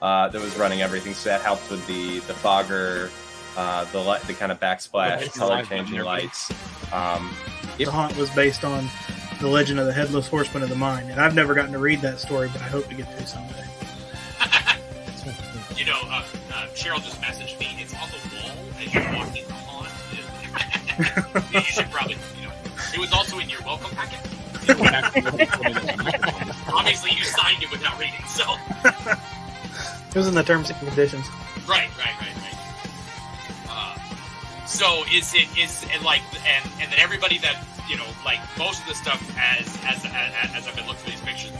that was running everything. So that helped with the fogger, the kind of backsplash, color changing lights. The haunt was based on the legend of the Headless Horseman of the Mine, and I've never gotten to read that story, but I hope to get to someday. Cheryl just messaged me. It's on the wall as you're walking the haunt. You should probably, it was also in your welcome packet. Obviously, you signed it without reading, so. It was in the terms and conditions. Right. So is it and then everybody that most of the stuff as I've been looking through these pictures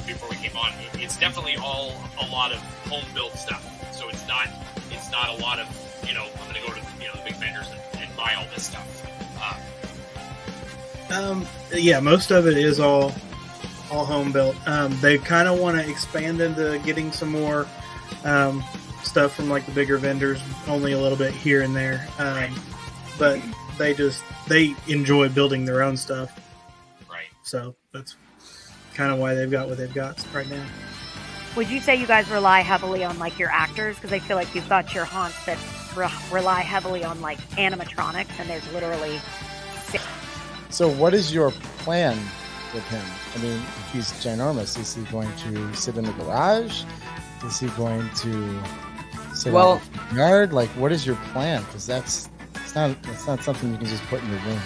before we came on, it's definitely all a lot of home built stuff. So it's not a lot of I'm going to go to the big vendors and buy all this stuff. Yeah, most of it is all home built. They kind of want to expand into getting some more stuff from like the bigger vendors, only a little bit here and there. But they enjoy building their own stuff. Right. So that's kind of why they've got what they've got right now. Would you say you guys rely heavily on like your actors? Because I feel like you've got your haunts that rely heavily on like animatronics, and there's literally 6. So what is your plan with him? I mean, he's ginormous. Is he going to sit in the garage? Is he going to sit out in the yard? Like, what is your plan? Because it's not something you can just put in your room.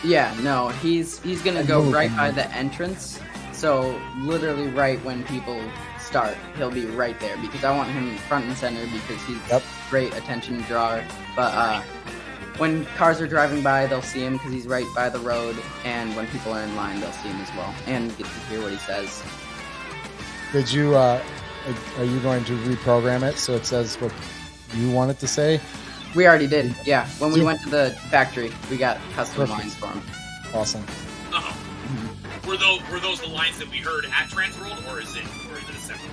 Yeah, no, he's gonna go right by the entrance. So literally right when people start, he'll be right there because I want him front and center because he's a great attention drawer. But when cars are driving by, they'll see him because he's right by the road, and when people are in line, they'll see him as well and get to hear what he says. Did you? Are you going to reprogram it so it says what you want it to say? We already did. Yeah, when we went to the factory, we got custom lines for him. Awesome. Were those the lines that we heard at Transworld, or is it a separate?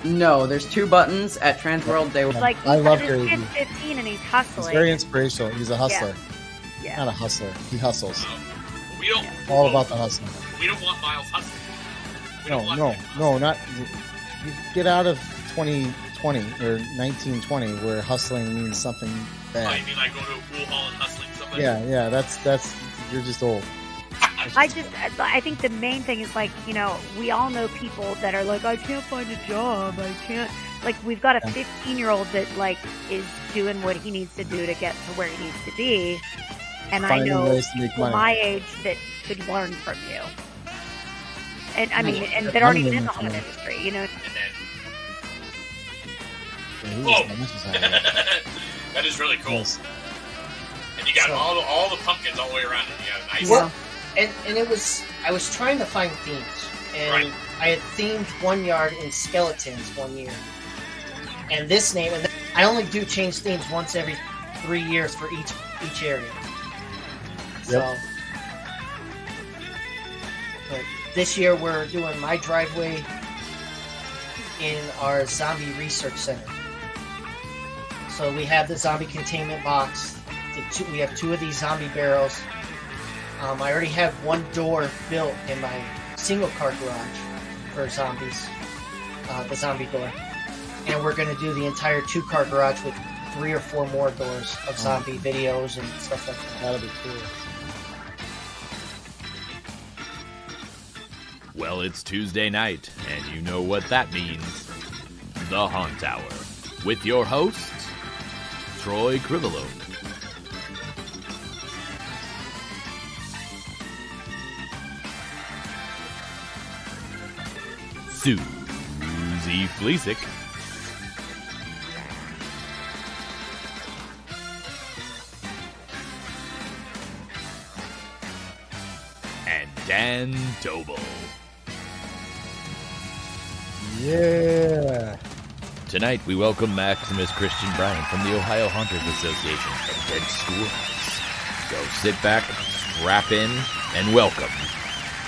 No, there's 2 buttons at Transworld. They were like, I love Gary. He's 15 and he's hustling. He's very inspirational. He's a hustler. Yeah. Not a hustler. He hustles. We don't. All about the hustling. We don't want Miles hustling. No, not. You get out of 2020 or 1920 where hustling means something bad. Oh, you mean like going to a pool hall and hustling somebody? Yeah. That's you're just old. I think the main thing is like, we all know people that are like, I can't find a job. I can't, like, we've got a 15-year-old that like is doing what he needs to do to get to where he needs to be. And Finding I know ways to make people money. my age that could learn from you. And I mean, and that aren't even in the haunt industry, That is really cool. Yes. And you got all the pumpkins all the way around it. You got a nice. Well, and it was, I was trying to find themes, and I had themed one yard in skeletons one year, and this name, and I only do change themes once every 3 years for each area. So, but this year we're doing my driveway in our zombie research center. So we have the zombie containment box. We have 2 of these zombie barrels. I already have 1 door built in my single car garage for zombies, the zombie door. And we're going to do the entire 2-car garage with 3 or 4 more doors of zombie videos and stuff like that. That'll be cool. Well, it's Tuesday night, and you know what that means. The Haunt Hour. With your host, Troy Crivello. Susie Fleesick. And Dan Doble. Yeah. Tonight we welcome Maximus Christian Bryant from the Ohio Haunters Association and Dent Schoolhouse. So sit back, strap in, and welcome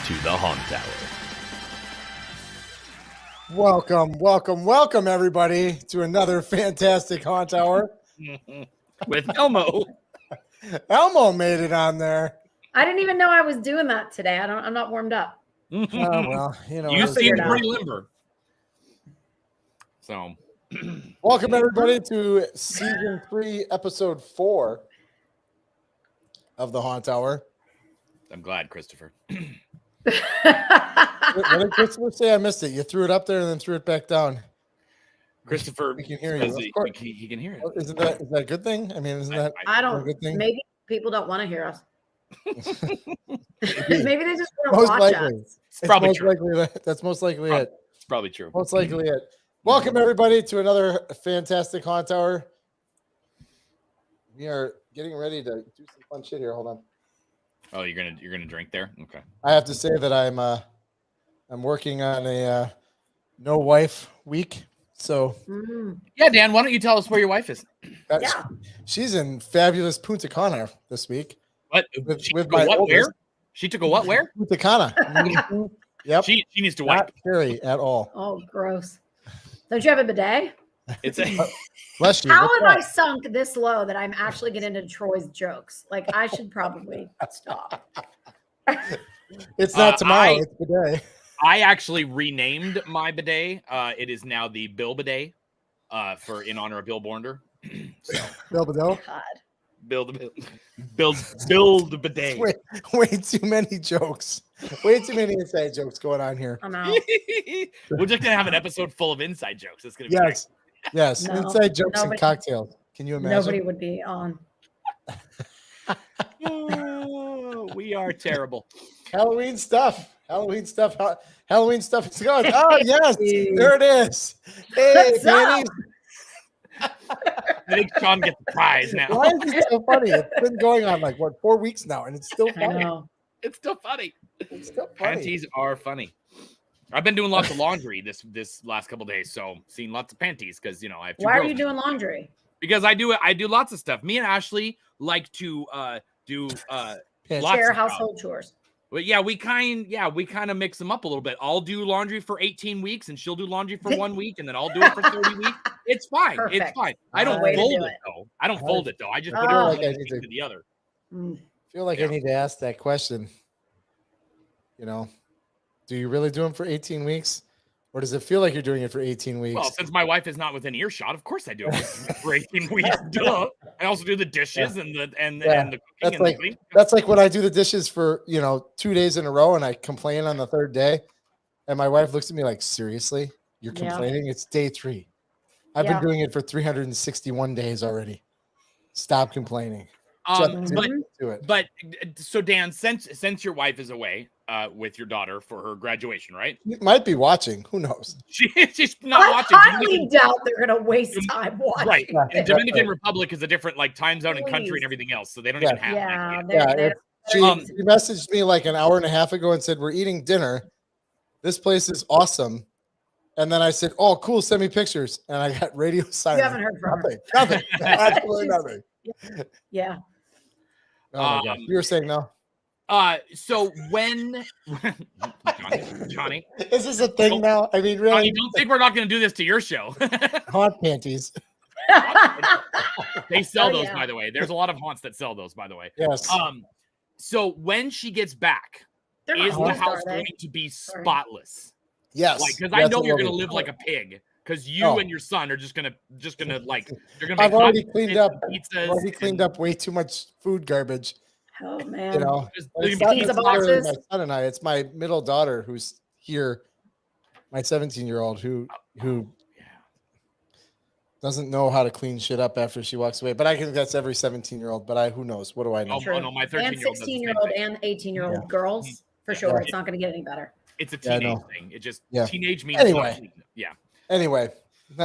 to the Haunt Hour. Welcome, everybody, to another fantastic Haunt Hour. With Elmo. Elmo made it on there. I didn't even know I was doing that today. I'm not warmed up. Well, you seem pretty limber. So Welcome everybody to season 3, episode 4 of the Haunt Hour. I'm glad, Christopher. What did Christopher say? I missed it. You threw it up there and then threw it back down. Christopher, we can hear you. He can hear it. Is that a good thing? I mean, isn't that I a don't. good thing? Maybe people don't want to hear us. Maybe they just want to Most watch likely. us. It's probably most true. likely that's most likely it. It's probably true. Most likely it. Welcome everybody to another fantastic Haunt Hour. We are getting ready to do some fun shit here. Hold on. Oh, you're gonna drink there? Okay. I have to say that I'm working on a no wife week. So Yeah, Dan, why don't you tell us where your wife is? she's in fabulous Punta Cana this week. What? With my what? oldest. Where? She took a what? Where? Punta Cana. Yep. She needs to wipe. Not scary at all. Oh, gross. Don't you have a bidet? It's a. Bless you. How What's have I that? sunk this low that I'm actually getting into Troy's jokes? Like, I should probably stop. It's not tomorrow. It's today. I actually renamed my bidet. It is now the Bill bidet, in honor of Bill Bornder. So, Bill Bedell. God. build the bidet. Way too many jokes. Way too many inside jokes going on here. I'm out. We're just gonna have an episode full of inside jokes. It's gonna be Yes. Yes. No, Inside jokes nobody- and cocktails. Can you imagine? Nobody would be on. great. We are terrible. Halloween stuff. Halloween stuff. Halloween stuff is going. Oh yes, there it is. Hey, What's up? Danny. I think Sean gets the prize now. Why is it so funny? It's been going on like 4 weeks now, and it's still I funny. know. It's still funny. It's still funny. Panties are funny. I've been doing lots of laundry this last couple days, so seen lots of panties because I have two Why are girls. you doing laundry? Because I do lots of stuff. Me and Ashley like to do lots Share of household chores. But yeah, we kind of mix them up a little bit. I'll do laundry for 18 weeks and she'll do laundry for 1 week and then I'll do it for 30 weeks. It's fine. It's Perfect. fine. I don't Way to fold do it it. though. I don't fold it though. I just put it Oh. one Like I thing need to the other. Mm. feel like I need to ask that question. Do you really do them for 18 weeks? Or does it feel like you're doing it for 18 weeks? Well, since my wife is not within earshot, of course I do it for 18 weeks. Duh. I also do the dishes and the cooking That's and like the cleaning. that's like when I do the dishes for 2 days in a row and I complain on the third day, and my wife looks at me like, seriously, you're Yeah. complaining? It's day 3. I've Yeah. been doing it for 361 days already. Stop complaining. Do it. But so Dan, since your wife is away with your daughter for her graduation, right? You might be watching. Who knows? She's not I watching. highly doubt they're going to waste time watching. Right. Yeah, And Dominican Republic is a different time zone and country Please. and everything else, so they don't Yeah. even have Yeah, that. they're, Yeah, they're, She, Um, she messaged me like an hour and a half ago and said, we're eating dinner. This place is awesome. And then I said, oh, cool. Send me pictures. And I got radio silence. you haven't heard from her. Nothing. Absolutely nothing. Yeah. Oh my gosh. You were saying no? So when Johnny, Is this a thing now? I mean, really? Johnny, don't think we're not going to do this to your show. Haunt panties. They sell Oh, those, yeah. by the way. There's a lot of haunts that sell those, by the way. Yes. So when she gets back, They're not is the hosts, house are they? going to be spotless? Yes. Because I That's know what you're we'll going to do. live like a pig. Because you Oh. and your son are just gonna like you're gonna. I've make already hot cleaned pizzas up. and pizzas. I've already cleaned up way too much food garbage. Oh, man. You know, Just- it's Pizza not necessarily boxes? my son and I. It's my middle daughter who's here, my 17-year-old who doesn't know how to clean shit up after she walks away. But I think that's every 17-year-old. But who knows? What do I know? Oh, no, my And 13-year-old. 16-year-old and 18-year-old girls, for sure. Yeah. It's not going to get any better. It's a Yeah, I teenage know. thing. It just Yeah. teenage means Anyway. yeah. Anyway, I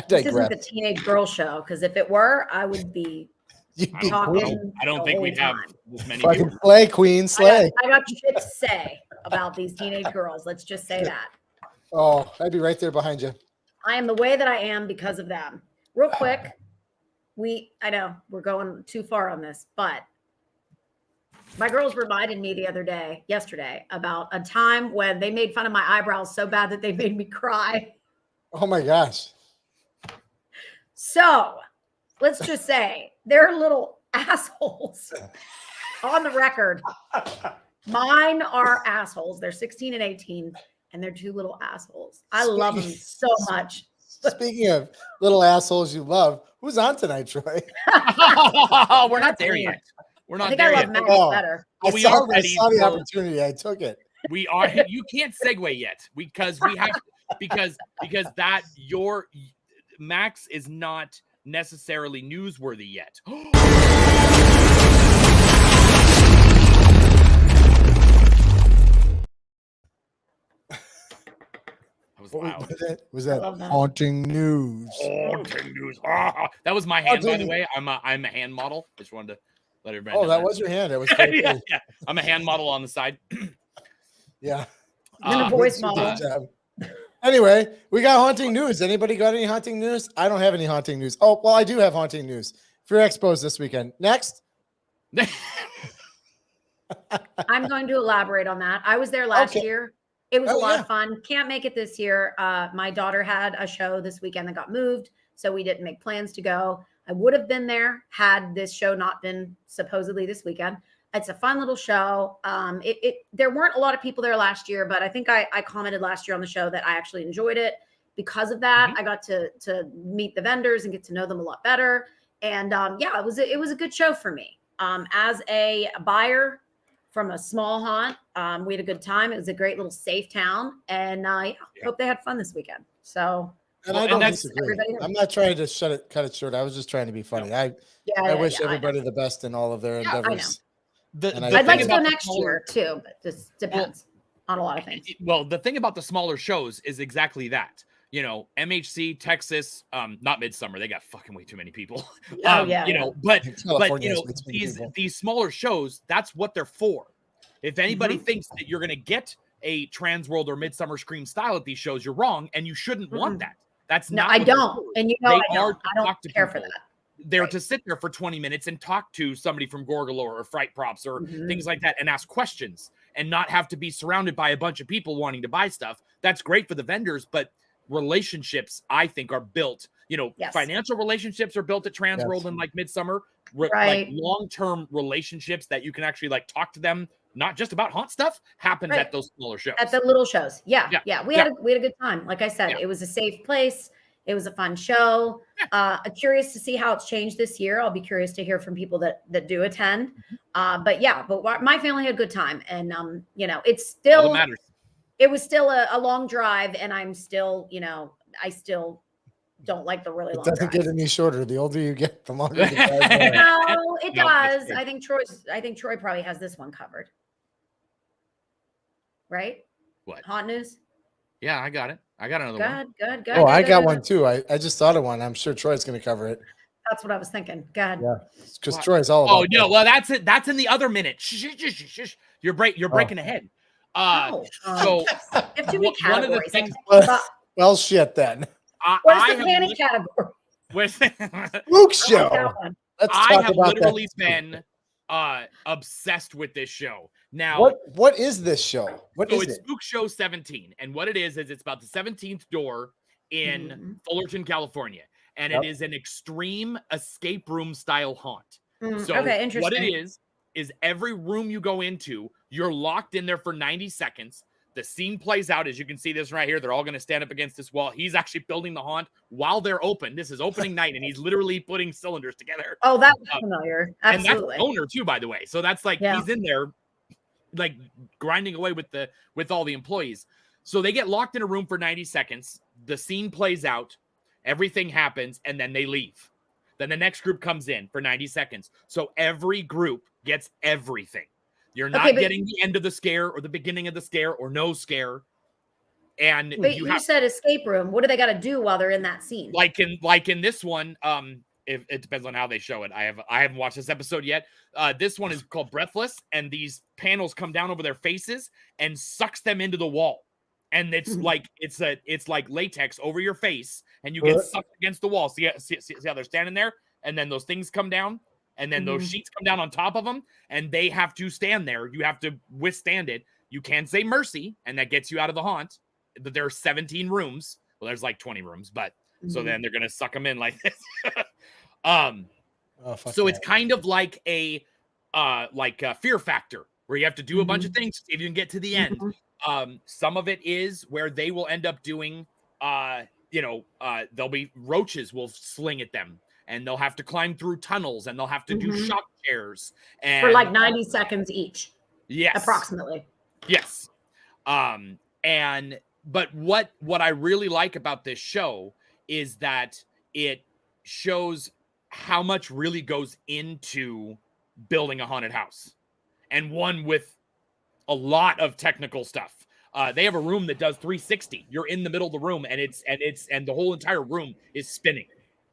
This isn't digress. the teenage girl show, because if it were, I would be You'd I be don't, queen. talking. I don't the think whole we'd have time. this many Fucking viewers. slay, queen, slay. I got shit to say about these teenage girls. Let's just say that. Oh, I'd be right there behind you. I am the way that I am because of them. Real quick, I know we're going too far on this, but my girls reminded me yesterday, about a time when they made fun of my eyebrows so bad that they made me cry. Oh my gosh. So let's just say they're little assholes on the record. Mine are assholes. They're 16 and 18, and they're two little assholes. I love them so much. Speaking of little assholes you love, who's on tonight, Troy? We're not there yet. We're not I think there I yet. love Max better. But I we saw, are ready I saw the for- opportunity. I took it. We are. You can't segue yet because we have because that your Max is not necessarily newsworthy yet. That was loud. Was that love that. haunting news? Haunting news. Ah, that was my hand, by the way. I'm a hand model. Just wanted to let everybody Oh, know that was your hand. It was very yeah, cool. yeah. I'm a hand model on the side. Yeah. And a voice model. Anyway, we got haunting news. Anybody got any haunting news? I don't have any haunting news. Oh, well, I do have haunting news. Fear Expos this weekend. Next. I'm going to elaborate on that. I was there last year. It was a lot of fun. Can't make it this year. My daughter had a show this weekend that got moved, so we didn't make plans to go. I would have been there had this show not been supposedly this weekend. It's a fun little show. There weren't a lot of people there last year, but I think I commented last year on the show that I actually enjoyed it because of that. I got to meet the vendors and get to know them a lot better. And yeah, it was a good show for me. As a buyer from a small haunt, we had a good time. It was a great little safe town, and yeah, hope they had fun this weekend. So. And I don't disagree. I'm not trying to cut it short. I was just trying to be funny. I wish everybody the best in all of their endeavors. I'd like to go next year too, but this depends on a lot of things. Well, the thing about the smaller shows is exactly that. You know, MHC, Texas, not Midsummer. They got fucking way too many people. You know, but you know, these smaller shows, that's what they're for. If anybody thinks that you're going to get a Transworld or Midsummer Scream style at these shows, you're wrong, and you shouldn't want that. That's no, not. I don't, and you know, I don't care for that. They're to sit there for 20 minutes and talk to somebody from Gorgalore or Fright Props or things like that and ask questions and not have to be surrounded by a bunch of people wanting to buy stuff. That's great for the vendors, but relationships, I think, are built. You know, financial relationships are built at Transworld and like Midsummer, like long-term relationships that you can actually like talk to them, not just about haunt stuff, happens at those smaller shows. At the little shows. Yeah. We had a good time. Like I said, it was a safe place. It was a fun show. Curious to see how it's changed this year. I'll be curious to hear from people that do attend. But my family had a good time, and you know, it's still it was still a long drive, and I'm still, you know, I still don't like the really long. It doesn't get any shorter. The older you get, the longer the drive. No, it does. I think Troy probably has this one covered. Right? What? Haunt news? Yeah, I got it. I got another one. Good. Oh, I got one too. I just thought of one. I'm sure Troy's going to cover it. That's what I was thinking. God. Yeah, because Troy's all about. Oh, no. Well, that's it. That's in the other minute. Shh. You're breaking ahead. So one of the things. Well, shit then. What's the panic category? Luke show. I have literally been obsessed with this show. Now, what is this show? It's Spook Show 17, and what it is it's about the 17th door in Fullerton, California, and it is an extreme escape room style haunt. So interesting. What it is every room you go into, you're locked in there for 90 seconds. The scene plays out, as you can see this right here. They're all going to stand up against this wall. He's actually building the haunt while they're open. This is opening night, and he's literally putting cylinders together. Oh, that's familiar. Absolutely. And that's owner too, by the way. So that's like he's in there, like grinding away with all the employees. So they get locked in a room for 90 seconds. The scene plays out, everything happens, and then they leave. Then the next group comes in for 90 seconds. So every group gets everything. You're not getting the end of the scare or the beginning of the scare or no scare. And you said escape room. What do they got to do while they're in that scene? Like in this one, it depends on how they show it. I haven't watched this episode yet. This one is called Breathless, and these panels come down over their faces and sucks them into the wall. And it's like it's like latex over your face, and you get sucked against the wall. See how they're standing there, and then those things come down. And then those sheets come down on top of them, and they have to stand there. You have to withstand it. You can say mercy, and that gets you out of the haunt. But there are 17 rooms. Well, there's like 20 rooms, but so then they're gonna suck them in like this. So it's kind of like a Fear Factor, where you have to do a bunch of things if you can get to the end. Some of it is where they will end up doing there'll be roaches will sling at them, and they'll have to climb through tunnels, and they'll have to do shock chairs and for like 90 seconds each. Yes. Approximately. Yes. But what I really like about this show is that it shows how much really goes into building a haunted house, and one with a lot of technical stuff. They have a room that does 360. You're in the middle of the room, and the whole entire room is spinning.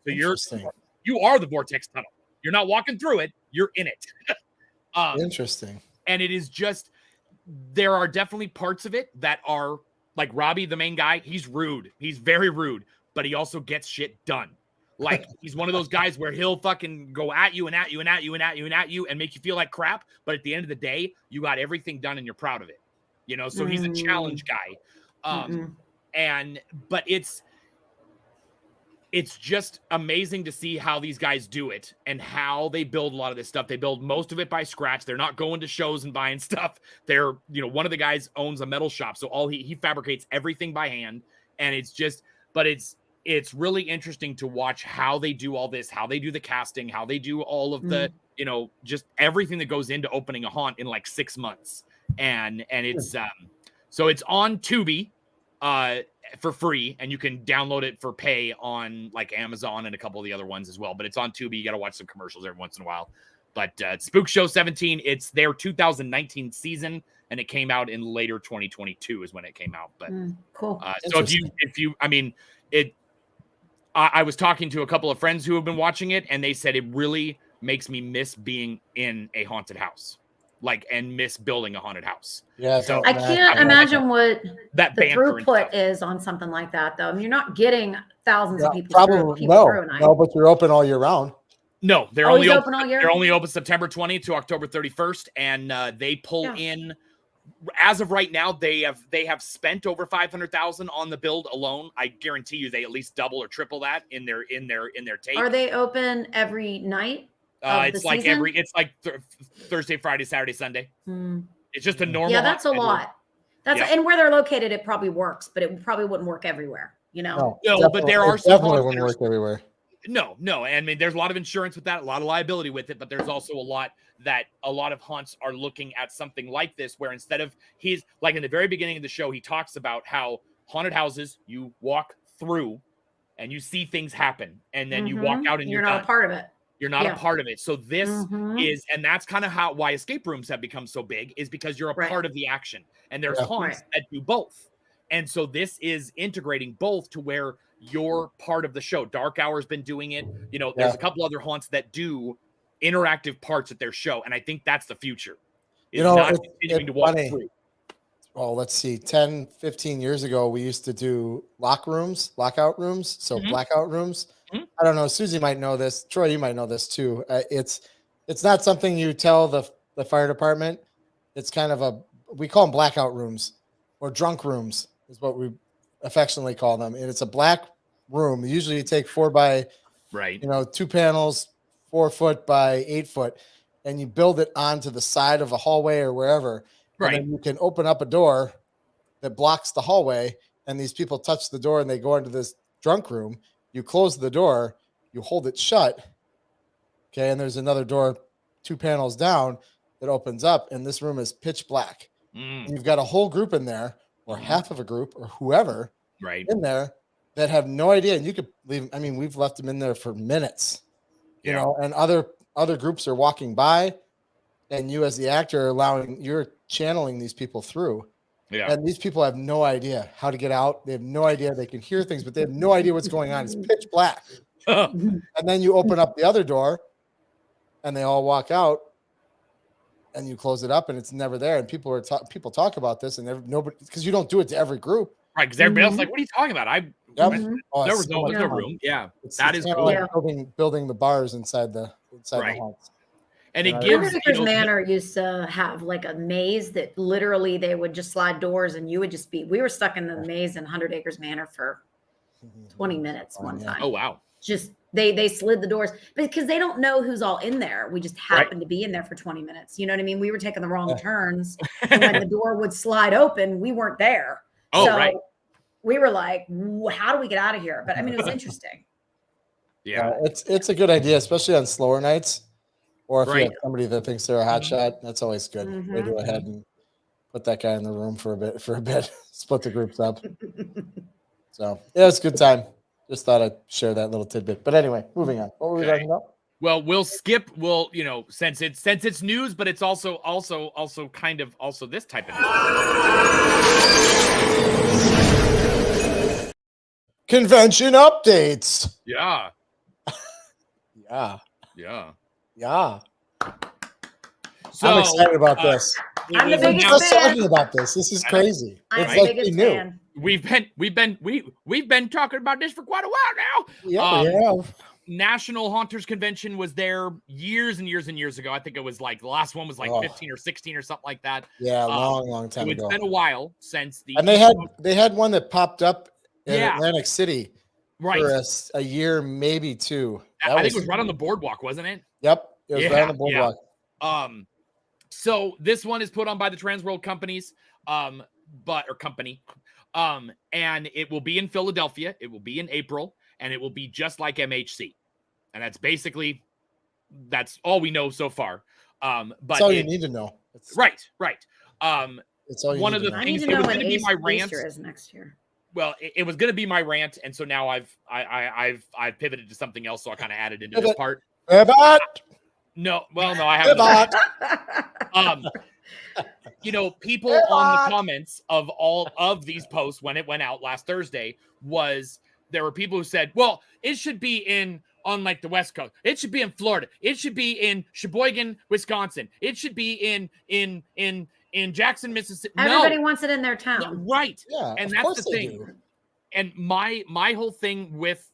So you are the vortex tunnel. You're not walking through it. You're in it. Interesting. And it is just, there are definitely parts of it that are like Robbie, the main guy. He's rude. He's very rude, but he also gets shit done. Like, he's one of those guys where he'll fucking go at you and at you and at you and at you and at you and make you feel like crap. But at the end of the day, you got everything done and you're proud of it. So he's a challenge guy. But it's just amazing to see how these guys do it and how they build a lot of this stuff. They build most of it by scratch. They're not going to shows and buying stuff. They're, one of the guys owns a metal shop. So he fabricates everything by hand. And it's really interesting to watch how they do all this, how they do the casting, how they do all of the, just everything that goes into opening a haunt in like 6 months. And it's, so it's on Tubi, for free, and you can download it for pay on like Amazon and a couple of the other ones as well. But it's on Tubi. You got to watch some commercials every once in a while. But Spook Show 17, it's their 2019 season, and it came out in later 2022 is when it came out. But cool. So I was talking to a couple of friends who have been watching it, and they said it really makes me miss being in a haunted house. And miss building a haunted house. Yeah. So I can't imagine what that the throughput is on something like that, though. I mean, you're not getting thousands of people through a night. No, but you're open all year round. No, they're only open all year. They're only open September 20th to October 31st, and they pull in. As of right now, they have spent over $500,000 on the build alone. I guarantee you, they at least double or triple that in their take. Are they open every night? It's like Thursday, Friday, Saturday, Sunday. It's just a normal. Yeah, that's a lot. And where they're located, it probably works, but it probably wouldn't work everywhere. No, but there are some definitely wouldn't work everywhere. No. I mean, there's a lot of insurance with that, a lot of liability with it, but there's also a lot of haunts are looking at something like this, where instead of he's like in the very beginning of the show, he talks about how haunted houses you walk through and you see things happen, and then you walk out and you're not a part of it. You're not a part of it. So this is, and that's kind of why escape rooms have become so big, is because you're a part of the action. And there's haunts that do both. And so this is integrating both to where you're part of the show. Dark Hour's been doing it. There's a couple other haunts that do interactive parts at their show. And I think that's the future. Not continuing to walk through. Well, let's see. 10, 15 years ago, we used to do lockout rooms. So blackout rooms. I don't know. Susie might know this. Troy, you might know this too. It's not something you tell the fire department. It's kind of we call them blackout rooms, or drunk rooms is what we affectionately call them. And it's a black room. Usually you take 4 by 2 panels, 4 foot by 8 foot, and you build it onto the side of a hallway or wherever. Right. And then you can open up a door that blocks the hallway, and these people touch the door and they go into this drunk room. You close the door, you hold it shut. Okay. And there's another door 2 panels down that opens up, and this room is pitch black. You've got a whole group in there, or half of a group, or whoever in there that have no idea. And you could leave. I mean, we've left them in there for minutes, you know, and other groups are walking by, and you as the actor you're channeling these people through. Yeah. And these people have no idea how to get out. They have no idea. They can hear things, but they have no idea what's going on. It's pitch black. And then you open up the other door and they all walk out, and you close it up and it's never there. And people talk about this, and nobody, because you don't do it to every group. Right. Because everybody else is like, what are you talking about? There was no room. Yeah. That is cool. Like building the bars inside the haunts. And it gives Manor used to have like a maze that literally they would just slide doors, and you would just we were stuck in the maze in 100 Acres Manor for 20 minutes one time. Oh, wow. Just they slid the doors because they don't know who's all in there. We just happened to be in there for 20 minutes. You know what I mean? We were taking the wrong turns. And when the door would slide open, we weren't there. Oh, so, right. we were like, how do we get out of here? But I mean, it was interesting. Yeah. It's a good idea, especially on slower nights, or if you Right. have somebody that thinks they're a hot shot. That's always good. They Mhm. go ahead and put that guy in the room for a bit, split the groups up. So yeah, it's a good time. Just thought I'd share that little tidbit. But anyway, moving on. What were we talking about? Well, we'll skip. We'll, since it's news, but it's also kind of also this type of news. Convention updates. Yeah. Yeah. Yeah. So, I'm excited about this. I'm the biggest Just fan. talking about this. This is crazy. I'm It's the like biggest we knew. fan. We've been talking about this for quite a while now. Yeah, we have. National Haunters Convention was there years and years and years ago. I think it was like the last one was like 15 or 16 or something like that. Yeah, long time It's ago. been a while since the And they had one that popped up in Atlantic City for a year, maybe two. I think it was right on the boardwalk, wasn't it? Yep, it was right on the boardwalk. Yeah. So this one is put on by the Transworld companies, and it will be in Philadelphia. It will be in April, and it will be just like MHC, and that's all we know so far. But that's all you need to know. Right. It's all you one need of the to know. things I that need was to know going to when be my rant Easter is next year. Well, it was going to be my rant, and so now I've pivoted to something else, so I kind of added into this part. No, I haven't. People on the comments of all of these posts when it went out last Thursday there were people who said, well, it should be on like the West Coast. It should be in Florida. It should be in Sheboygan, Wisconsin. It should be in Jackson, Mississippi. Everybody wants it in their town. Right. Yeah, And that's the thing. do. And my whole thing with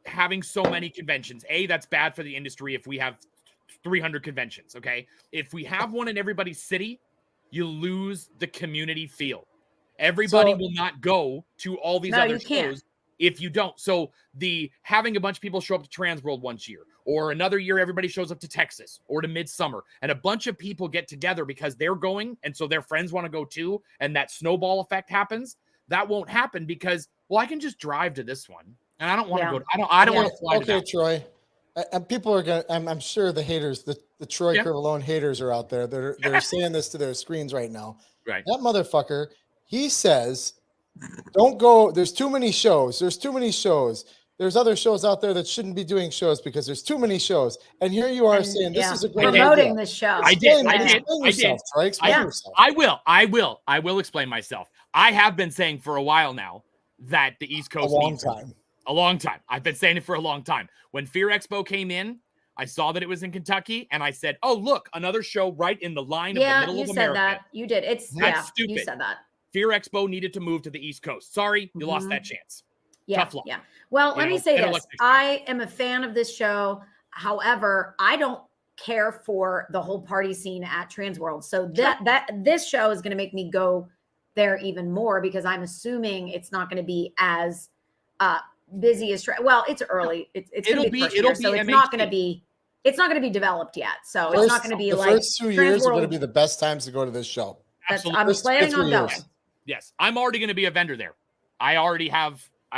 having so many conventions, that's bad for the industry if we have 300 conventions, okay? If we have one in everybody's city, you lose the community feel. Everybody will not go to all these other shows if you don't. So having a bunch of people show up to Transworld once year, or another year everybody shows up to Texas or to Midsummer, and a bunch of people get together because they're going, and so their friends want to go too, and that snowball effect happens. That won't happen because, I can just drive to this one, and I don't want to go. I don't want to fly to that. Okay, Troy. And people are gonna. I'm sure the haters, the Troy Crivelone haters, are out there. They're saying this to their screens right now. Right. That motherfucker. He says, "Don't go. There's too many shows. There's too many shows. There's other shows out there that shouldn't be doing shows because there's too many shows." And here you are saying this is a great promoting idea. this show. I did. Troy. Explain yourself. I will explain myself. I have been saying for a while now that the East Coast a long time. I've been saying it for a long time. When Fear Expo came in, I saw that it was in Kentucky, and I said, "Oh, look, another show right in the line of the middle of America." Yeah, you said that. You did. That's stupid. You said that. Fear Expo needed to move to the East Coast. Sorry, you lost that chance. Yeah, Tough luck. Yeah. Well, let me say this. I am a fan of this show. However, I don't care for the whole party scene at Transworld. So this show is going to make me go there even more because I'm assuming it's not going to be as busy as it's early. It's going to be first year, so it's not going to be developed yet. So it's not going to be the first 2 years are going to be the best times to go to this show. I'm planning on going. Yes, I'm already going to be a vendor there. I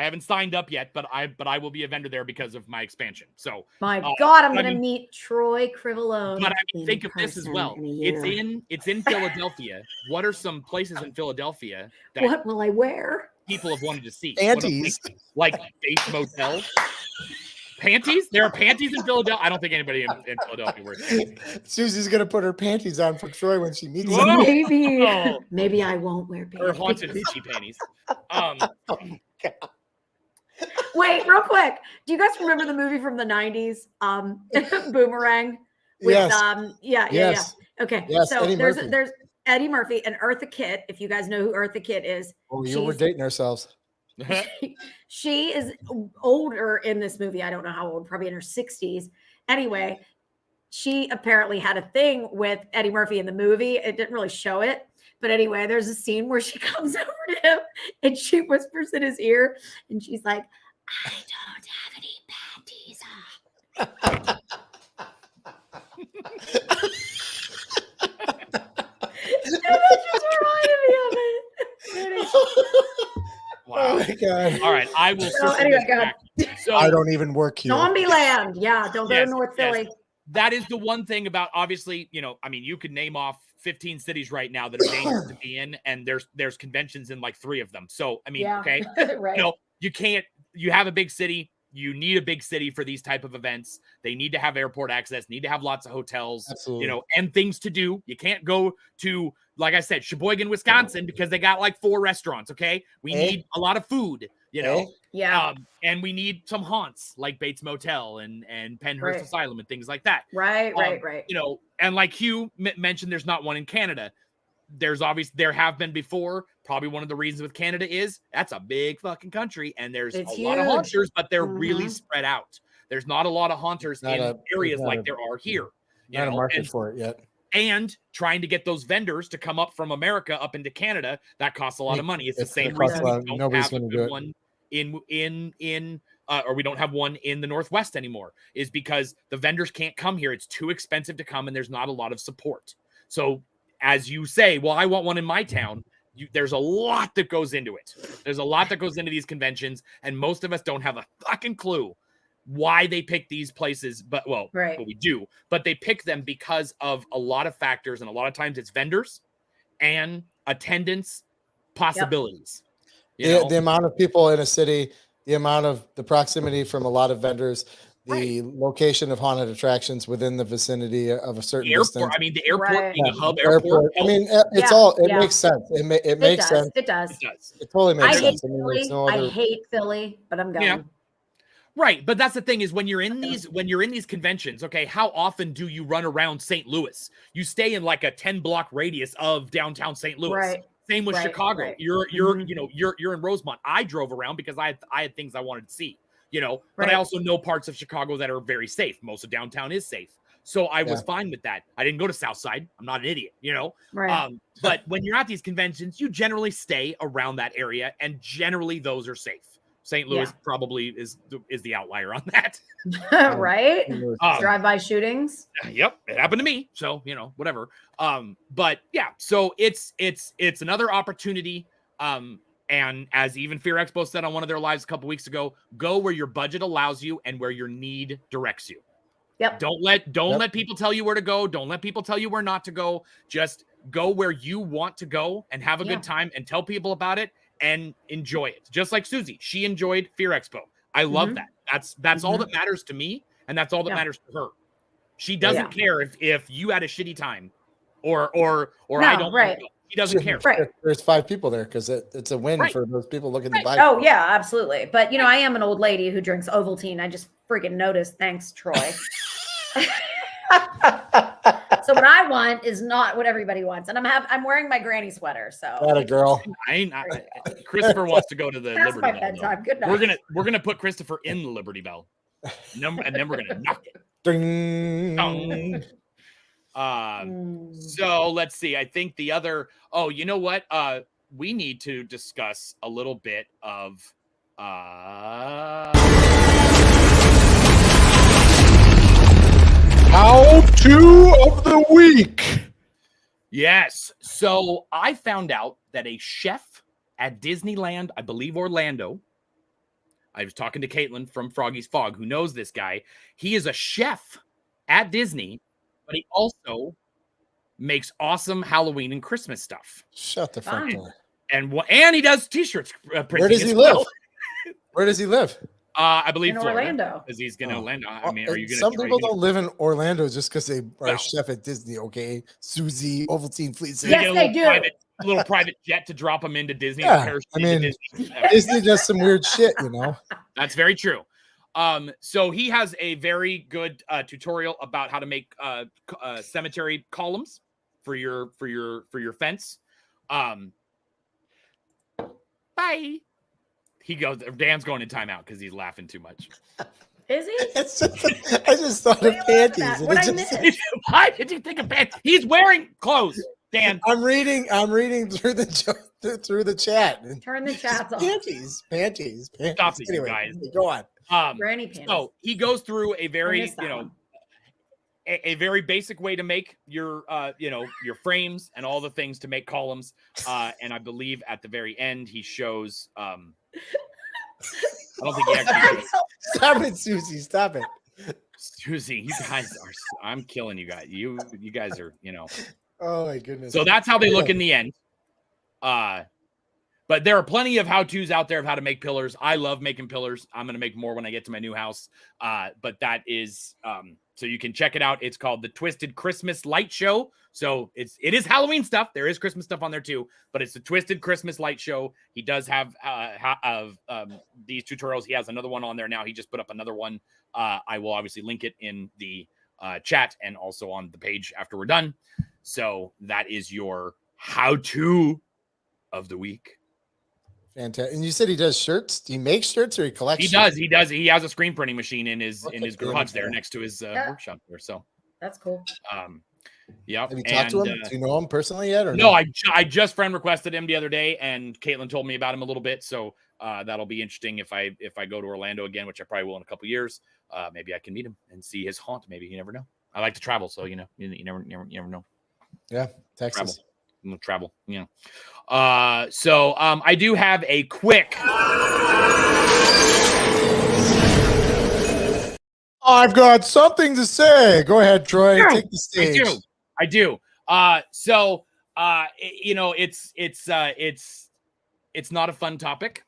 haven't signed up yet, but I will be a vendor there because of my expansion. So my God, I'm going to meet Troy Crivelone. But think of this as well. It's in Philadelphia. What are some places in Philadelphia that what will I wear? People have wanted to see? Panties, like base motel. Panties? There are panties in Philadelphia. I don't think anybody in Philadelphia wears panties. Susie's gonna put her panties on for Troy when she meets him. Maybe I won't wear panties. Or haunted Gucci panties. Wait, real quick. Do you guys remember the movie from the 90s? Boomerang? With, yes. Okay. Yes, so Eddie there's Murphy. there's Eddie Murphy and Eartha Kitt, if you guys know who Eartha Kitt is. Oh, we're dating ourselves. She is older in this movie. I don't know how old, probably in her 60s. Anyway, she apparently had a thing with Eddie Murphy in the movie. It didn't really show it. But anyway, there's a scene where she comes over to him and she whispers in his ear and she's like, "I don't have any panties on." And that just reminded me of it. Wow. Oh my God. All right, I will. So, circle anyway, this go back. So I don't even work here. Zombie Land. Yeah, don't go Yes, to North yes. Philly. that is the one thing about, obviously, I mean, you could name off 15 cities right now that are dangerous to be in, and there's conventions in like 3 of them. So I mean, Yeah. okay, Right. you can't. You have a big city. You need a big city for these type of events. They need to have airport access, need to have lots of hotels, Absolutely. and things to do. You can't go to, like I said, Sheboygan, Wisconsin, because they got like 4 restaurants. Okay. We need a lot of food, Yeah. and we need some haunts like Bates Motel and Penhurst Right. Asylum and things like that. Right. And like Hugh mentioned, there's not one in Canada. There have been before. Probably one of the reasons with Canada is that's a big fucking country, and there's It's a lot of huge. haunters, but they're really Mhm. spread out. There's not a lot of haunters Not in a- areas not like a- there are here. Not a market and, for it yet. and trying to get those vendors to come up from America up into Canada, that costs a lot of money. It's the It's same gonna cost reason a lot. we don't Nobody's have a gonna do good it. one or we don't have one in the Northwest anymore, is because the vendors can't come here. It's too expensive to come, and there's not a lot of support. So as you say, well, I want one in my town. There's a lot that goes into it. There's a lot that goes into these conventions, and most of us don't have a fucking clue why they pick these places. But we do. But they pick them because of a lot of factors, and a lot of times it's vendors and attendance possibilities. The amount of people in a city, the proximity from a lot of vendors, the location of haunted attractions within the vicinity of a certain distance. I mean, the airport being a hub airport. airport. I mean, it makes sense. It makes sense. It does. It totally makes I sense. hate I mean, Philly. there's no other. I hate Philly, but I'm going. Yeah. Right, but that's the thing is when you're in these conventions, okay, how often do you run around St. Louis? You stay in like a 10-block radius of downtown St. Louis. Right. Same with Right, Chicago. right. You're you're in Rosemont. I drove around because I had things I wanted to see, but Right. I also know parts of Chicago that are very safe. Most of downtown is safe. So I was fine with that. I didn't go to Southside. I'm not an idiot, Right. But when you're at these conventions, you generally stay around that area, and generally those are safe. St. Louis probably is the outlier on that. Right. Drive-by shootings. Yep, it happened to me. So whatever. But yeah, so it's another opportunity. And as even Fear Expo said on one of their lives a couple weeks ago, go where your budget allows you and where your need directs you. Yep. Don't let people tell you where to go. Don't let people tell you where not to go. Just go where you want to go and have a good time and tell people about it and enjoy it. Just like Susie, she enjoyed Fear Expo. I love that. That's all that matters to me, and that's all that matters to her. She doesn't care if you had a shitty time or I don't. Right. She doesn't care. Right. There's 5 people there because it's a win for those people looking to buy. Oh yeah, absolutely. But I am an old lady who drinks Ovaltine. I just freaking noticed. Thanks, Troy. So what I want is not what everybody wants, and I'm wearing my granny sweater. So Not a girl. Christopher wants to go to the Past my Liberty Bell. bedtime. Good night. We're gonna put Christopher in the Liberty Bell, and then we're gonna knock it. Ding. So let's see. I think the other. Oh, you know what? We need to discuss a little bit of. How to of the week. Yes. So I found out that a chef at Disneyland, I believe Orlando. I was talking to Caitlin from Froggy's Fog, who knows this guy. He is a chef at Disney, but he also makes awesome Halloween and Christmas stuff. Shut the front door. And he does T-shirts printing. Where does he live? Where does he live? I believe In Florida, Orlando. because he's going to Orlando. I mean, are you going to? Some people don't live in Orlando just because they are a chef at Disney. Okay, Susie, Ovaltine, please. Yes, they do. A little private jet to drop him into Disney. Yeah, I mean, Disney does some weird shit, That's very true. So he has a very good tutorial about how to make cemetery columns for your fence. Bye. He goes. Dan's going in timeout because he's laughing too much. Is he? I just thought of panties. What I missed? Why did you think of panties? He's wearing clothes, Dan. I'm reading through the chat. Turn the chats off. Panties. Stop it, Anyway, you guys. go on. Granny panties. So he goes through a very missed that one. a very basic way to make your your frames and all the things to make columns. And I believe at the very end he shows I don't think he actually. Stop it, Susie. Stop it. Susie, you guys are. I'm killing you guys. You guys are. Oh my goodness. So that's how they look in the end. But there are plenty of how-tos out there of how to make pillars. I love making pillars. I'm going to make more when I get to my new house. But that is, so you can check it out. It's called the Twisted Christmas Light Show. So it is Halloween stuff. There is Christmas stuff on there too, but it's the Twisted Christmas Light Show. He does have these tutorials. He has another one on there now. He just put up another one. I will obviously link it in the chat and also on the page after we're done. So that is your how-to of the week. Fantastic. And you said he does shirts. Do he make shirts or he collects? He does. He does. He has a screen printing machine in his garage there next to his workshop there. So that's cool. Yeah. Have you talked to him? Do you know him personally yet? Or no, I just friend requested him the other day, and Caitlin told me about him a little bit. So that'll be interesting if I go to Orlando again, which I probably will in a couple years. Maybe I can meet him and see his haunt. Maybe you never know. I like to travel, so you never know. Yeah, Texas. Travel. So I do have a quick. I've got something to say. Go ahead, Troy. Yeah, take the stage. I do. It's not a fun topic.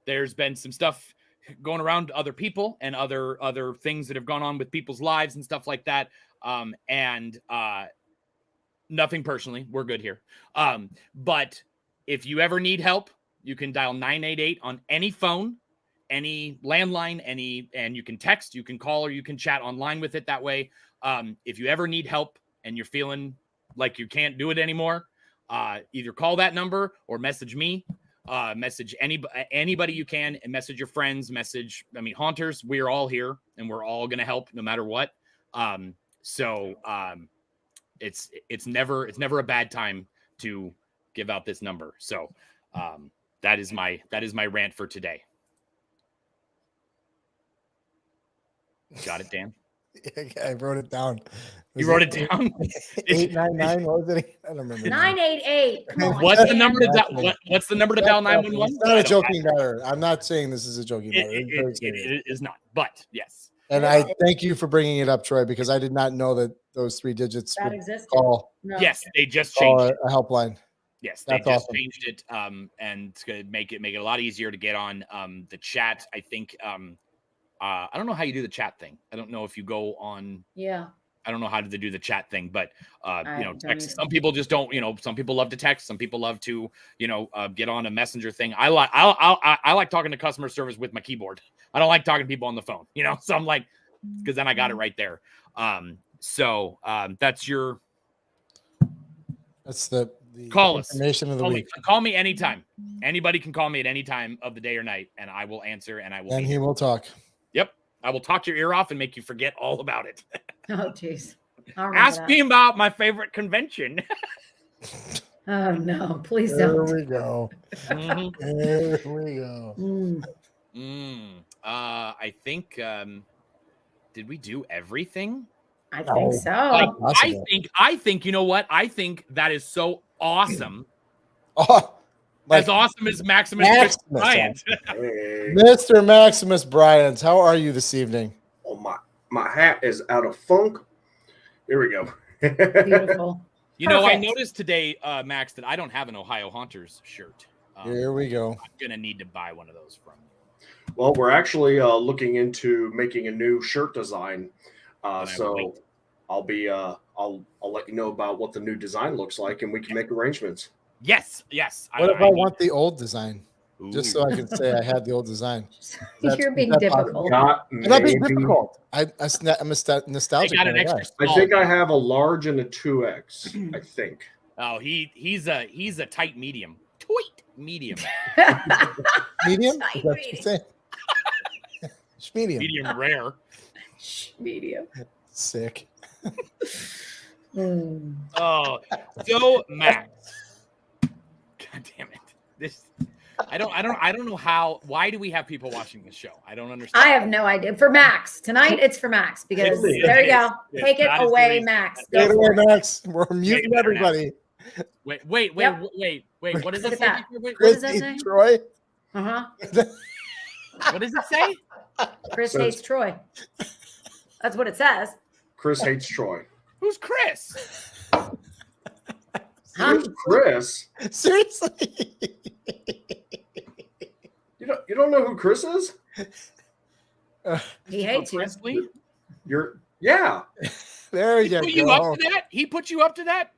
There's been some stuff going around other people and other things that have gone on with people's lives and stuff like that. Nothing personally. We're good here. But if you ever need help, you can dial 988 on any phone, any landline, and you can text, you can call, or you can chat online with it that way. If you ever need help and you're feeling like you can't do it anymore, either call that number or message me. Message anybody you can, and message your friends. Haunters. We're all here, and we're all gonna help no matter what. It's never a bad time to give out this number. So that is my rant for today. Got it, Dan? I wrote it down. You wrote it down? 899. What was it? I don't remember. 988. What's the number to dial? What's the number to dial 911? It's not a joking matter. I'm not saying this is a joking matter. It is not, but yes. And I thank you for bringing it up, Troy, because I did not know that those 3 digits would existed. call. No. Yes, they just changed a helpline. Yes, That's they just awesome. changed it, and it's gonna make it a lot easier to get on the chat. I think I don't know how you do the chat thing. I don't know if you go on. Yeah. I don't know how to do the chat thing, but text. Some people just don't. Some people love to text. Some people love to get on a messenger thing. I like talking to customer service with my keyboard. I don't like talking to people on the phone. So I'm like, because then I got it right there. That's the call us. Information of the week. Call me anytime. Anybody can call me at any time of the day or night, and I will answer. And I will. And he will talk. Yep, I will talk your ear off and make you forget all about it. Oh, jeez. Ask me about my favorite convention. Oh no! Please There don't. we go. There we go. I think. Did we do everything? I think so. I think. You know what? I think that is so awesome. As awesome as Maximus Bryant. Mr. Maximus Bryant, how are you this evening? Oh, my hat is out of funk. Here we go. Beautiful. I noticed today, Max, that I don't have an Ohio Haunters shirt. Here we go. I'm gonna need to buy one of those from you. Well, we're actually looking into making a new shirt design. So I'll be I'll let you know about what the new design looks like, and we can make arrangements. Yes. What if I want the old design? Ooh. Just so I can say I had the old design. You're being difficult. I'm not being difficult. I'm a nostalgic. I think I have a large and a 2X. I think. Oh, he's a tight medium. Tight medium. Medium? Tight medium. Medium. Medium rare. Medium. Sick. Oh, so Max. God damn it! I don't know how. Why do we have people watching this show? I don't understand. I have no idea. For Max tonight, it's for Max because there you go. Take it away, Max. Take it away, Max. We're muting everybody. Wait. What does it say? What does that say? Troy. Uh-huh. What does it say? Chris Says- hates Troy. That's what it says. Chris hates Troy. Who's Chris? Huh? Who's Chris? Seriously? You don't know who Chris is? He hates you. Presley? Yeah. There He you put you go. up to that? He put you up to that?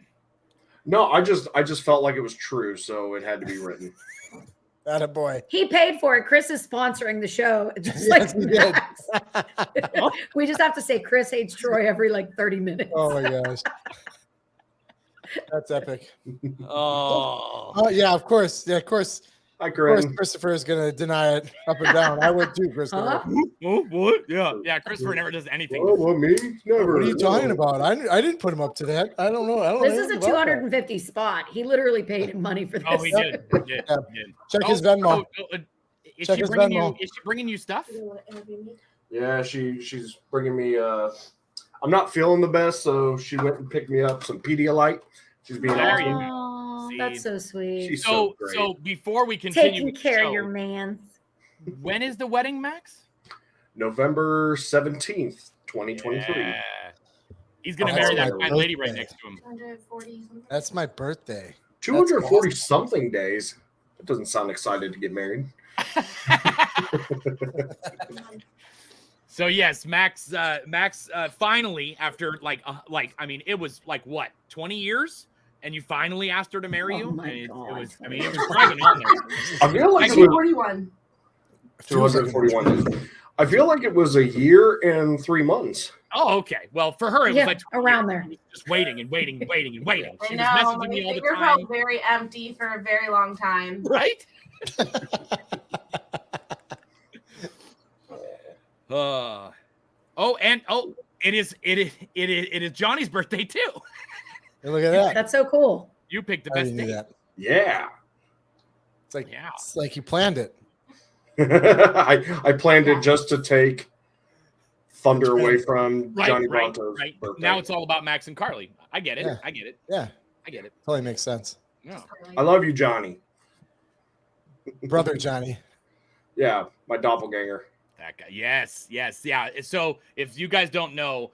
No, I just felt like it was true, so it had to be written. That a boy. He paid for it. Chris is sponsoring the show, just Yes, like he did. Max. We just have to say Chris hates Troy every like 30 minutes. Oh my gosh. That's epic. Oh. Oh yeah, of course. Yeah, of course. Hi, Of course, Corinne. Christopher is gonna deny it up and down. I would too, Christopher. Huh? Oh, what? Yeah. Yeah, Christopher never does anything. Oh, well, me? Never. What are you talking about? I didn't put him up to that. I don't know. I don't This know is a anything about that. 250 spot. He literally paid him money for this. Oh, he did. He did. Yeah. He did. Check his Venmo. Is Check she his bringing you? Venmo. Is she bringing you stuff? Yeah, she's bringing me. I'm not feeling the best, so she went and picked me up some Pedialyte. She's being There you awesome. Oh, See, that's so sweet. She's So, so great. so before we continue, Taking with the care show, of your man. when is the wedding, Max? November 17th, 2023. Yeah. He's gonna Oh, marry that's that my fine lady right birthday. next to him. 240 something. That's my birthday. 240 That's something days. That doesn't sound excited to get married. So yes, Max finally, after I mean, it was like what, 20 years, and you finally asked her to marry Oh you. my And it God. was, I mean, it was dragging on there. I feel like it was 241. 241 days. I feel like it was a year and 3 months. Oh, okay. Well, for her, it Yeah, was like 20 around years. there. Just waiting and waiting and waiting and waiting. I She was know. messaging My me all the finger time, felt very empty for a very long time. right? It is Johnny's birthday too. Hey, look at that. That's so cool. You picked the I best didn't do date. that. Yeah. Yeah. It's like you planned it. I planned it just to take thunder away from Johnny Bronto's right. birthday. Now it's all about Max and Carly. I get it. Yeah. I get it. Yeah, I get it. totally makes sense. Yeah. I love you, Johnny. Brother Johnny. Yeah, my doppelganger. That guy. Yes. Yes. Yeah. So if you guys don't know,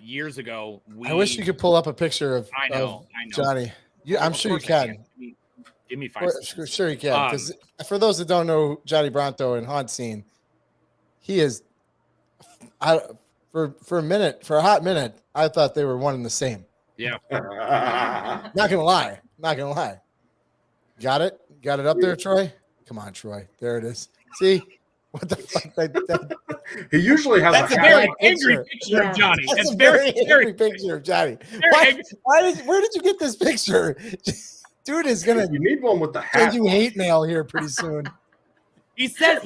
years ago, I wish you could pull up a picture of, I know. of Johnny. I'm Of sure you course I can. Give me 5 seconds. Sure you can. Because for those that don't know Johnny Bronto and Haunt Scene, he is. For a hot minute, I thought they were one and the same. Yeah. Not gonna lie. Got it up there, Troy. Come on, Troy. There it is. See what the fuck? He usually has That's a hat very on. angry picture of Johnny. That's It's a very, very very angry picture of Johnny. angry. Where did you get this picture? Dude is gonna You need one with the send hat. you hate mail here pretty soon. He says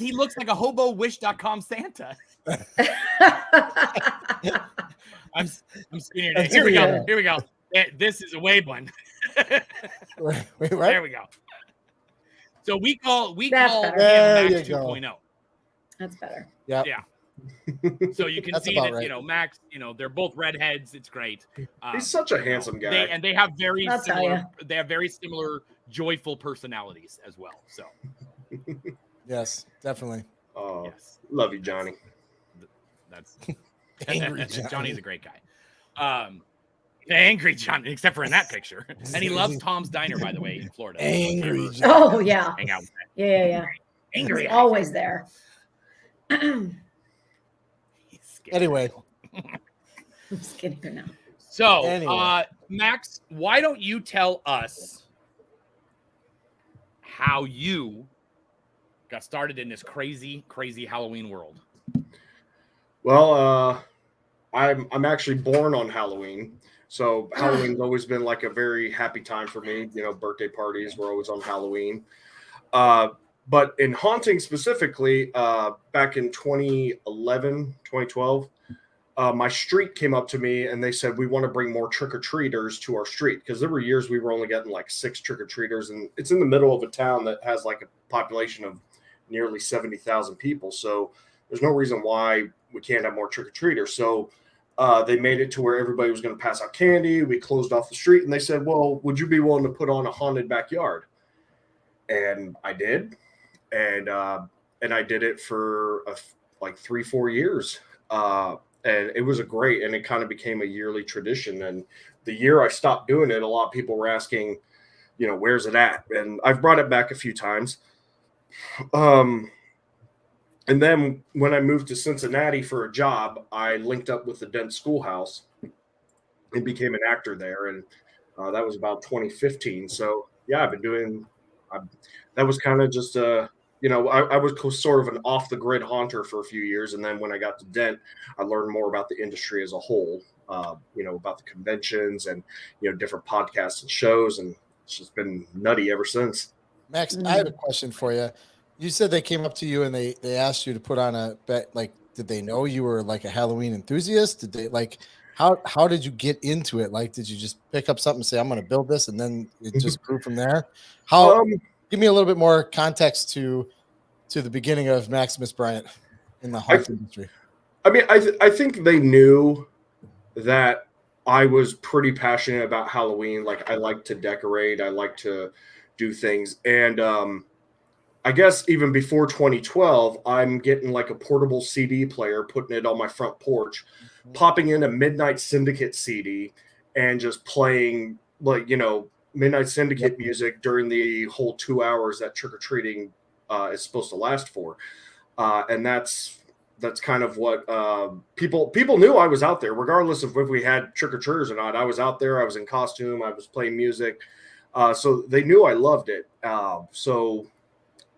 he looks like a hobowish.com Santa. I'm skinnier. That's Here we go. yeah. Here we go. This is a wave one. Wait, what? There we go. So we call That's him better. There Max you go. 2.0. That's better. Yep. Yeah. So you can That's see about that right. Max, they're both redheads. It's great. He's such a handsome guy. They have very I'll tell similar. They have very similar joyful personalities as well. So Yes, definitely. Oh, yes, love you, Johnny. that's Angry Johnny. Johnny's a great guy. Angry Johnny, except for in that picture, and he loves Tom's Diner, by the way, in Florida. Angry Johnny. Oh yeah. Hang out with that. Yeah. Angry. He's always there. He's scared. Anyway, I'm just kidding her now. So, Anyway. Max, why don't you tell us how you got started in this crazy, crazy Halloween world? Well, I'm actually born on Halloween, so Halloween's always been like a very happy time for me. Birthday parties were always on Halloween. But in haunting specifically, back in 2011, 2012, my street came up to me and they said, we want to bring more trick-or-treaters to our street. Because there were years we were only getting like 6 trick-or-treaters. And it's in the middle of a town that has like a population of nearly 70,000 people. So there's no reason why we can't have more trick-or-treaters. So they made it to where everybody was going to pass out candy. We closed off the street and they said, well, would you be willing to put on a haunted backyard? And I did. and I did it for like 3-4 years, and it was and it kind of became a yearly tradition. And the year I stopped doing it, a lot of people were asking, where's it at? And I've brought it back a few times. And then when I moved to Cincinnati for a job, I linked up with the Dent Schoolhouse and became an actor there. And that was about 2015. So yeah, I've been doing. That was kind of just I was sort of an off the grid haunter for a few years, and then when I got to Dent, I learned more about the industry as a whole. About the conventions and different podcasts and shows, and it's just been nutty ever since. Max, I have a question for you. You said they came up to you and they asked you to put on a bet. Like, did they know you were like a Halloween enthusiast? Did they like how did you get into it? Like, did you just pick up something and say, I'm going to build this, and then it just grew from there? Give me a little bit more context to the beginning of Maximus Bryant in the haunt industry. I mean, I think they knew that I was pretty passionate about Halloween. Like, I like to decorate, I like to do things, and I guess even before 2012, I'm getting like a portable CD player, putting it on my front porch, popping in a Midnight Syndicate CD, and just playing Midnight Syndicate music during the whole 2 hours that trick-or-treating is supposed to last for. And that's kind of what people knew I was out there, regardless of if we had trick-or-treaters or not. I was out there, I was in costume, I was playing music. So they knew I loved it.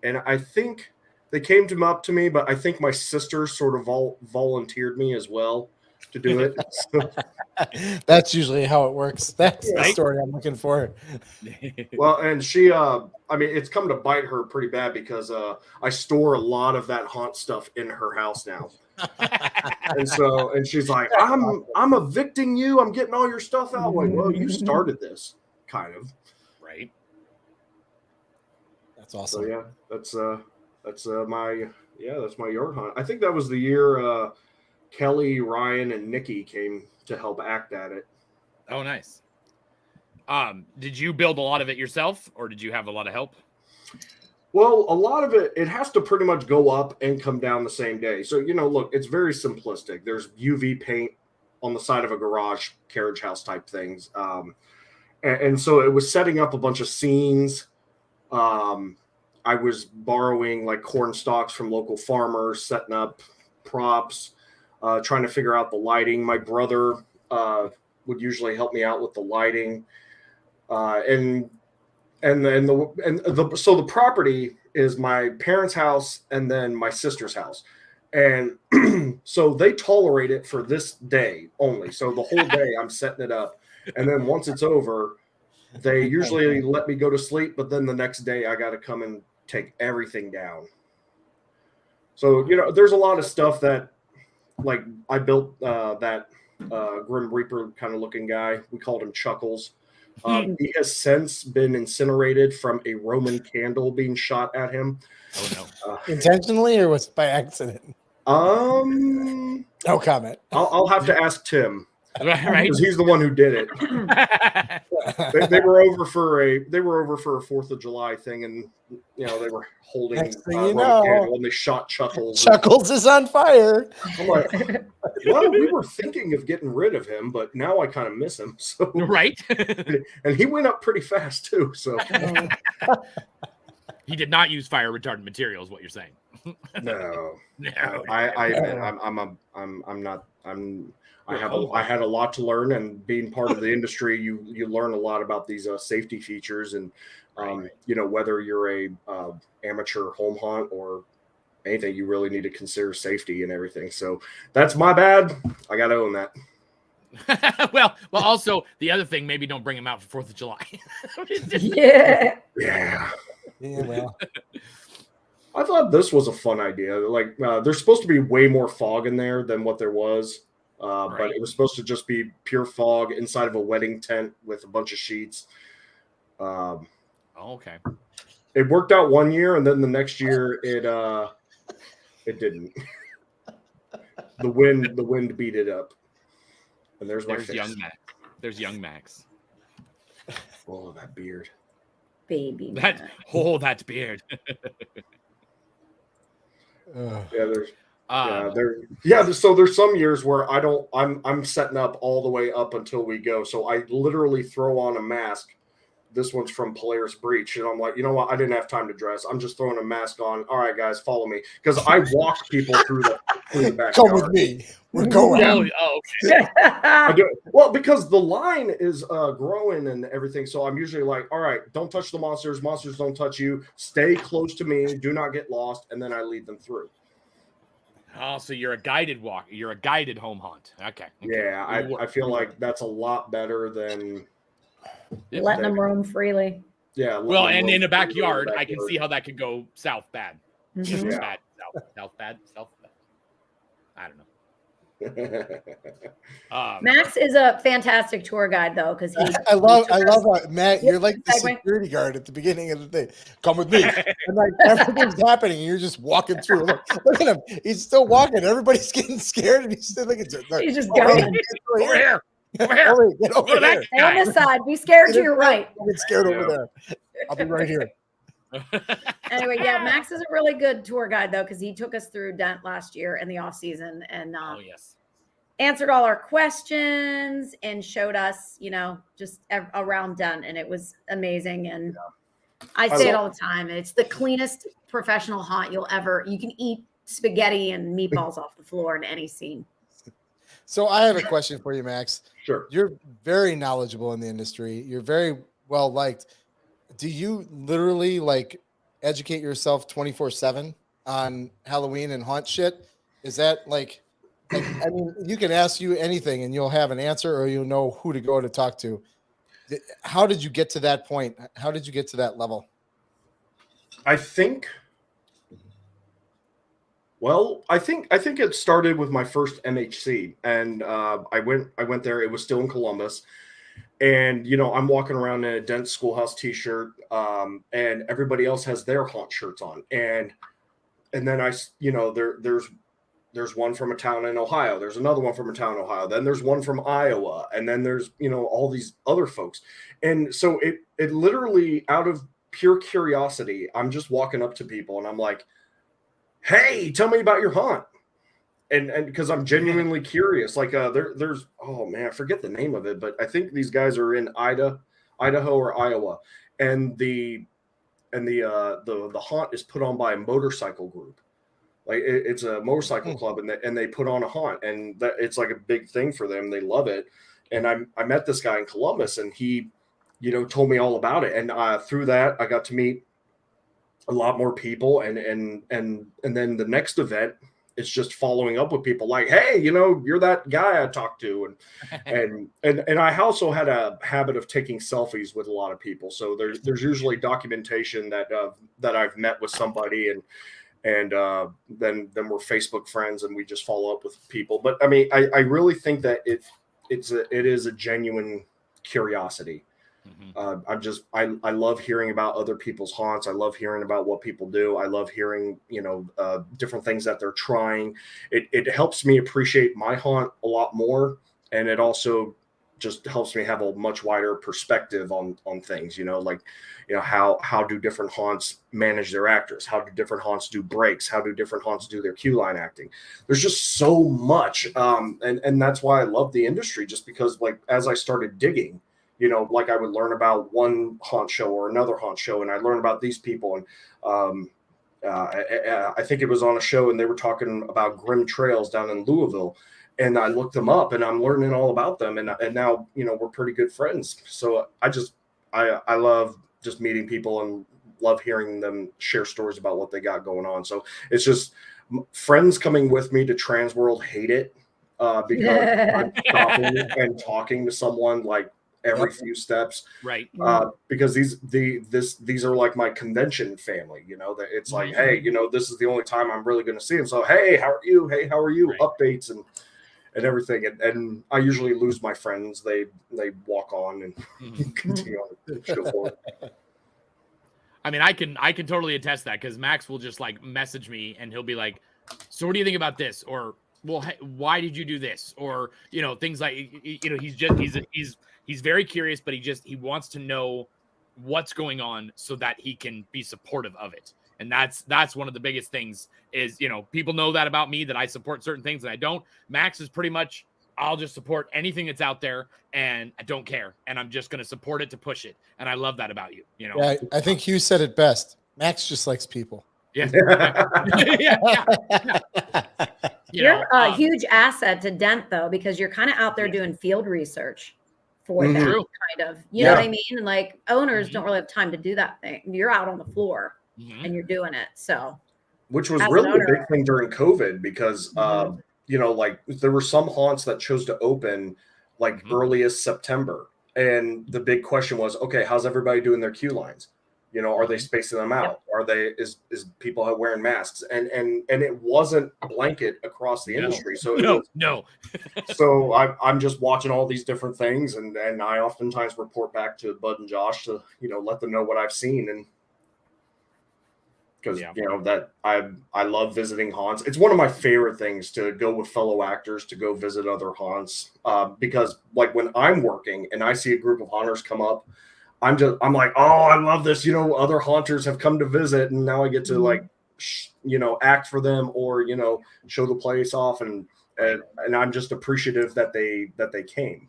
And I think they came up to me, but I think my sister sort of volunteered me as well to do it. So. That's usually how it works. That's the story I'm looking for. Well, and she, it's come to bite her pretty bad because I store a lot of that haunt stuff in her house now. and she's like, I'm evicting you. I'm getting all your stuff out. I'm like, well, you started this, kind of. Right. That's awesome. So yeah, that's my yard hunt. I think that was the year Kelly, Ryan, and Nikki came to help act at it. Oh, nice. Did you build a lot of it yourself, or did you have a lot of help? Well, a lot of it has to pretty much go up and come down the same day. So, look, it's very simplistic. There's UV paint on the side of a garage, carriage house type things. And so it was setting up a bunch of scenes. I was borrowing like corn stalks from local farmers, setting up props, trying to figure out the lighting. My brother would usually help me out with the lighting, so the property is my parents' house and then my sister's house, and so they tolerate it for this day only. So the whole day I'm setting it up, and then once it's over, they usually let me go to sleep. But then the next day I got to come and take everything down. So there's a lot of stuff that. Like I built that Grim Reaper kind of looking guy. We called him Chuckles. He has since been incinerated from a Roman candle being shot at him. Oh no! Intentionally or was it by accident? No comment. I'll have to ask Tim. Right, because he's the one who did it. they were over for a 4th of July thing, and they were holding candle, and they shot Chuckles. Chuckles is on fire. I'm like, well, we were thinking of getting rid of him, but now I kind of miss him. So right, and he went up pretty fast too. So he did not use fire retardant material, is what you're saying? No. I had a lot to learn, and being part of the industry, you learn a lot about these safety features, and whether you're a amateur home hunt or anything, you really need to consider safety and everything. So that's my bad. I got to own that. well, also the other thing, maybe don't bring him out for 4th of July. Yeah. Well, I thought this was a fun idea. Like, there's supposed to be way more fog in there than what there was. But it was supposed to just be pure fog inside of a wedding tent with a bunch of sheets. Okay. It worked out one year, and then the next year it didn't. The wind beat it up. And there's young Max. There's young Max. Oh, that beard. Baby. That beard. So there's some years where I'm setting up all the way up until we go. So I literally throw on a mask. This one's from Polaris Breach, and I'm like, you know what? I didn't have time to dress. I'm just throwing a mask on. All right, guys, follow me, because I walked people through the backyard. Come with me. We're going. Okay. I do it. Well, because the line is growing and everything, so I'm usually like, all right, don't touch the monsters. Monsters don't touch you. Stay close to me. Do not get lost, and then I lead them through. Oh, so you're a guided walk. You're a guided home haunt. Okay. Yeah, I feel like that's a lot better than letting them roam freely. Yeah. Well, and in a backyard, I can see how that could go south bad. Mhm. Bad, south bad. I don't know. Max is a fantastic tour guide, though, because I love how, Matt, you're like the security guard at the beginning of the thing. Come with me, and like everything's happening, and you're just walking through. Look at him; he's still walking. Everybody's getting scared, and he's still like, he's just going over here. Over here. Get over Go to here. Stay on this side. Be scared to your right. Get scared over there. I'll be right here. Anyway, yeah, Max is a really good tour guide, though, because he took us through Dent last year in the off season and answered all our questions and showed us, just around Dent, and it was amazing. And I say it all the time. It's the cleanest professional haunt you can eat spaghetti and meatballs off the floor in any scene. So I have a question for you, Max. Sure. You're very knowledgeable in the industry. You're very well liked. Do you literally educate yourself 24/7 on Halloween and haunt shit? Is that I mean, you can ask you anything and you'll have an answer, or you'll know who to go to talk to. How did you get to that point? How did you get to that level? I think it started with my first MHC, and I went there. It was still in Columbus, and I'm walking around in a Dent Schoolhouse T-shirt, and everybody else has their haunt shirts on, and then there's one from a town in Ohio. There's another one from a town in Ohio. Then there's one from Iowa, and then there's all these other folks, and so it literally, out of pure curiosity, I'm just walking up to people and I'm like, hey, tell me about your haunt. And because I'm genuinely curious, there's, oh man, I forget the name of it, but I think these guys are in Idaho or Iowa, and the haunt is put on by a motorcycle group. It's a motorcycle club, and they put on a haunt, and it's like a big thing for them. They love it. And I met this guy in Columbus, and he, told me all about it. And through that, I got to meet a lot more people, and then the next event, it's just following up with people like, hey, you're that guy I talked to, and I also had a habit of taking selfies with a lot of people. So there's usually documentation that I've met with somebody, and then we're Facebook friends, and we just follow up with people. But I mean, I really think that it is a genuine curiosity. I love hearing about other people's haunts. I love hearing about what people do. I love hearing, different things that they're trying. It helps me appreciate my haunt a lot more. And it also just helps me have a much wider perspective on things, how do different haunts manage their actors? How do different haunts do breaks? How do different haunts do their queue line acting? There's just so much. And that's why I love the industry, just because as I started digging, I would learn about one haunt show or another haunt show, and I learned about these people. And I think it was on a show, and they were talking about Grim Trails down in Louisville, and I looked them up, and I'm learning all about them. And now, we're pretty good friends. So I love just meeting people and love hearing them share stories about what they got going on. So it's just friends coming with me to Transworld hate it because I'm stopping and talking to someone every few steps, right? Because these are like my convention family. That it's like, hey, this is the only time I'm really going to see them. So hey, how are you? Hey, how are you? Right. Updates and everything. And I usually lose my friends. They walk on and continue on to go forward. I mean, I can totally attest that, because Max will just message me, and he'll be like, so what do you think about this? Or, well, hey, why did you do this? Or, things like, he's very curious, but he wants to know what's going on so that he can be supportive of it. And that's one of the biggest things is, people know that about me, that I support certain things and I don't. Max is pretty much, I'll just support anything that's out there and I don't care. And I'm just going to support it to push it. And I love that about you, Yeah, I think Hugh said it best. Max just likes people. Yeah. You're a huge asset to Dent, though, because you're kind of out there doing field research for them, kind of. You know what I mean? And like owners don't really have time to do that thing. You're out on the floor and you're doing it. So, which was really a big thing during COVID because, like there were some haunts that chose to open like earliest September. And the big question was, okay, how's everybody doing their queue lines? Are they spacing them out? Are they is people wearing masks? And it wasn't blanket across the industry. So no. So I'm just watching all these different things, and I oftentimes report back to Bud and Josh to let them know what I've seen, and because that I love visiting haunts. It's one of my favorite things to go with fellow actors to go visit other haunts because like when I'm working and I see a group of haunters come up. I'm like, oh, I love this. Other haunters have come to visit, and now I get to act for them or show the place off, and I'm just appreciative that they came.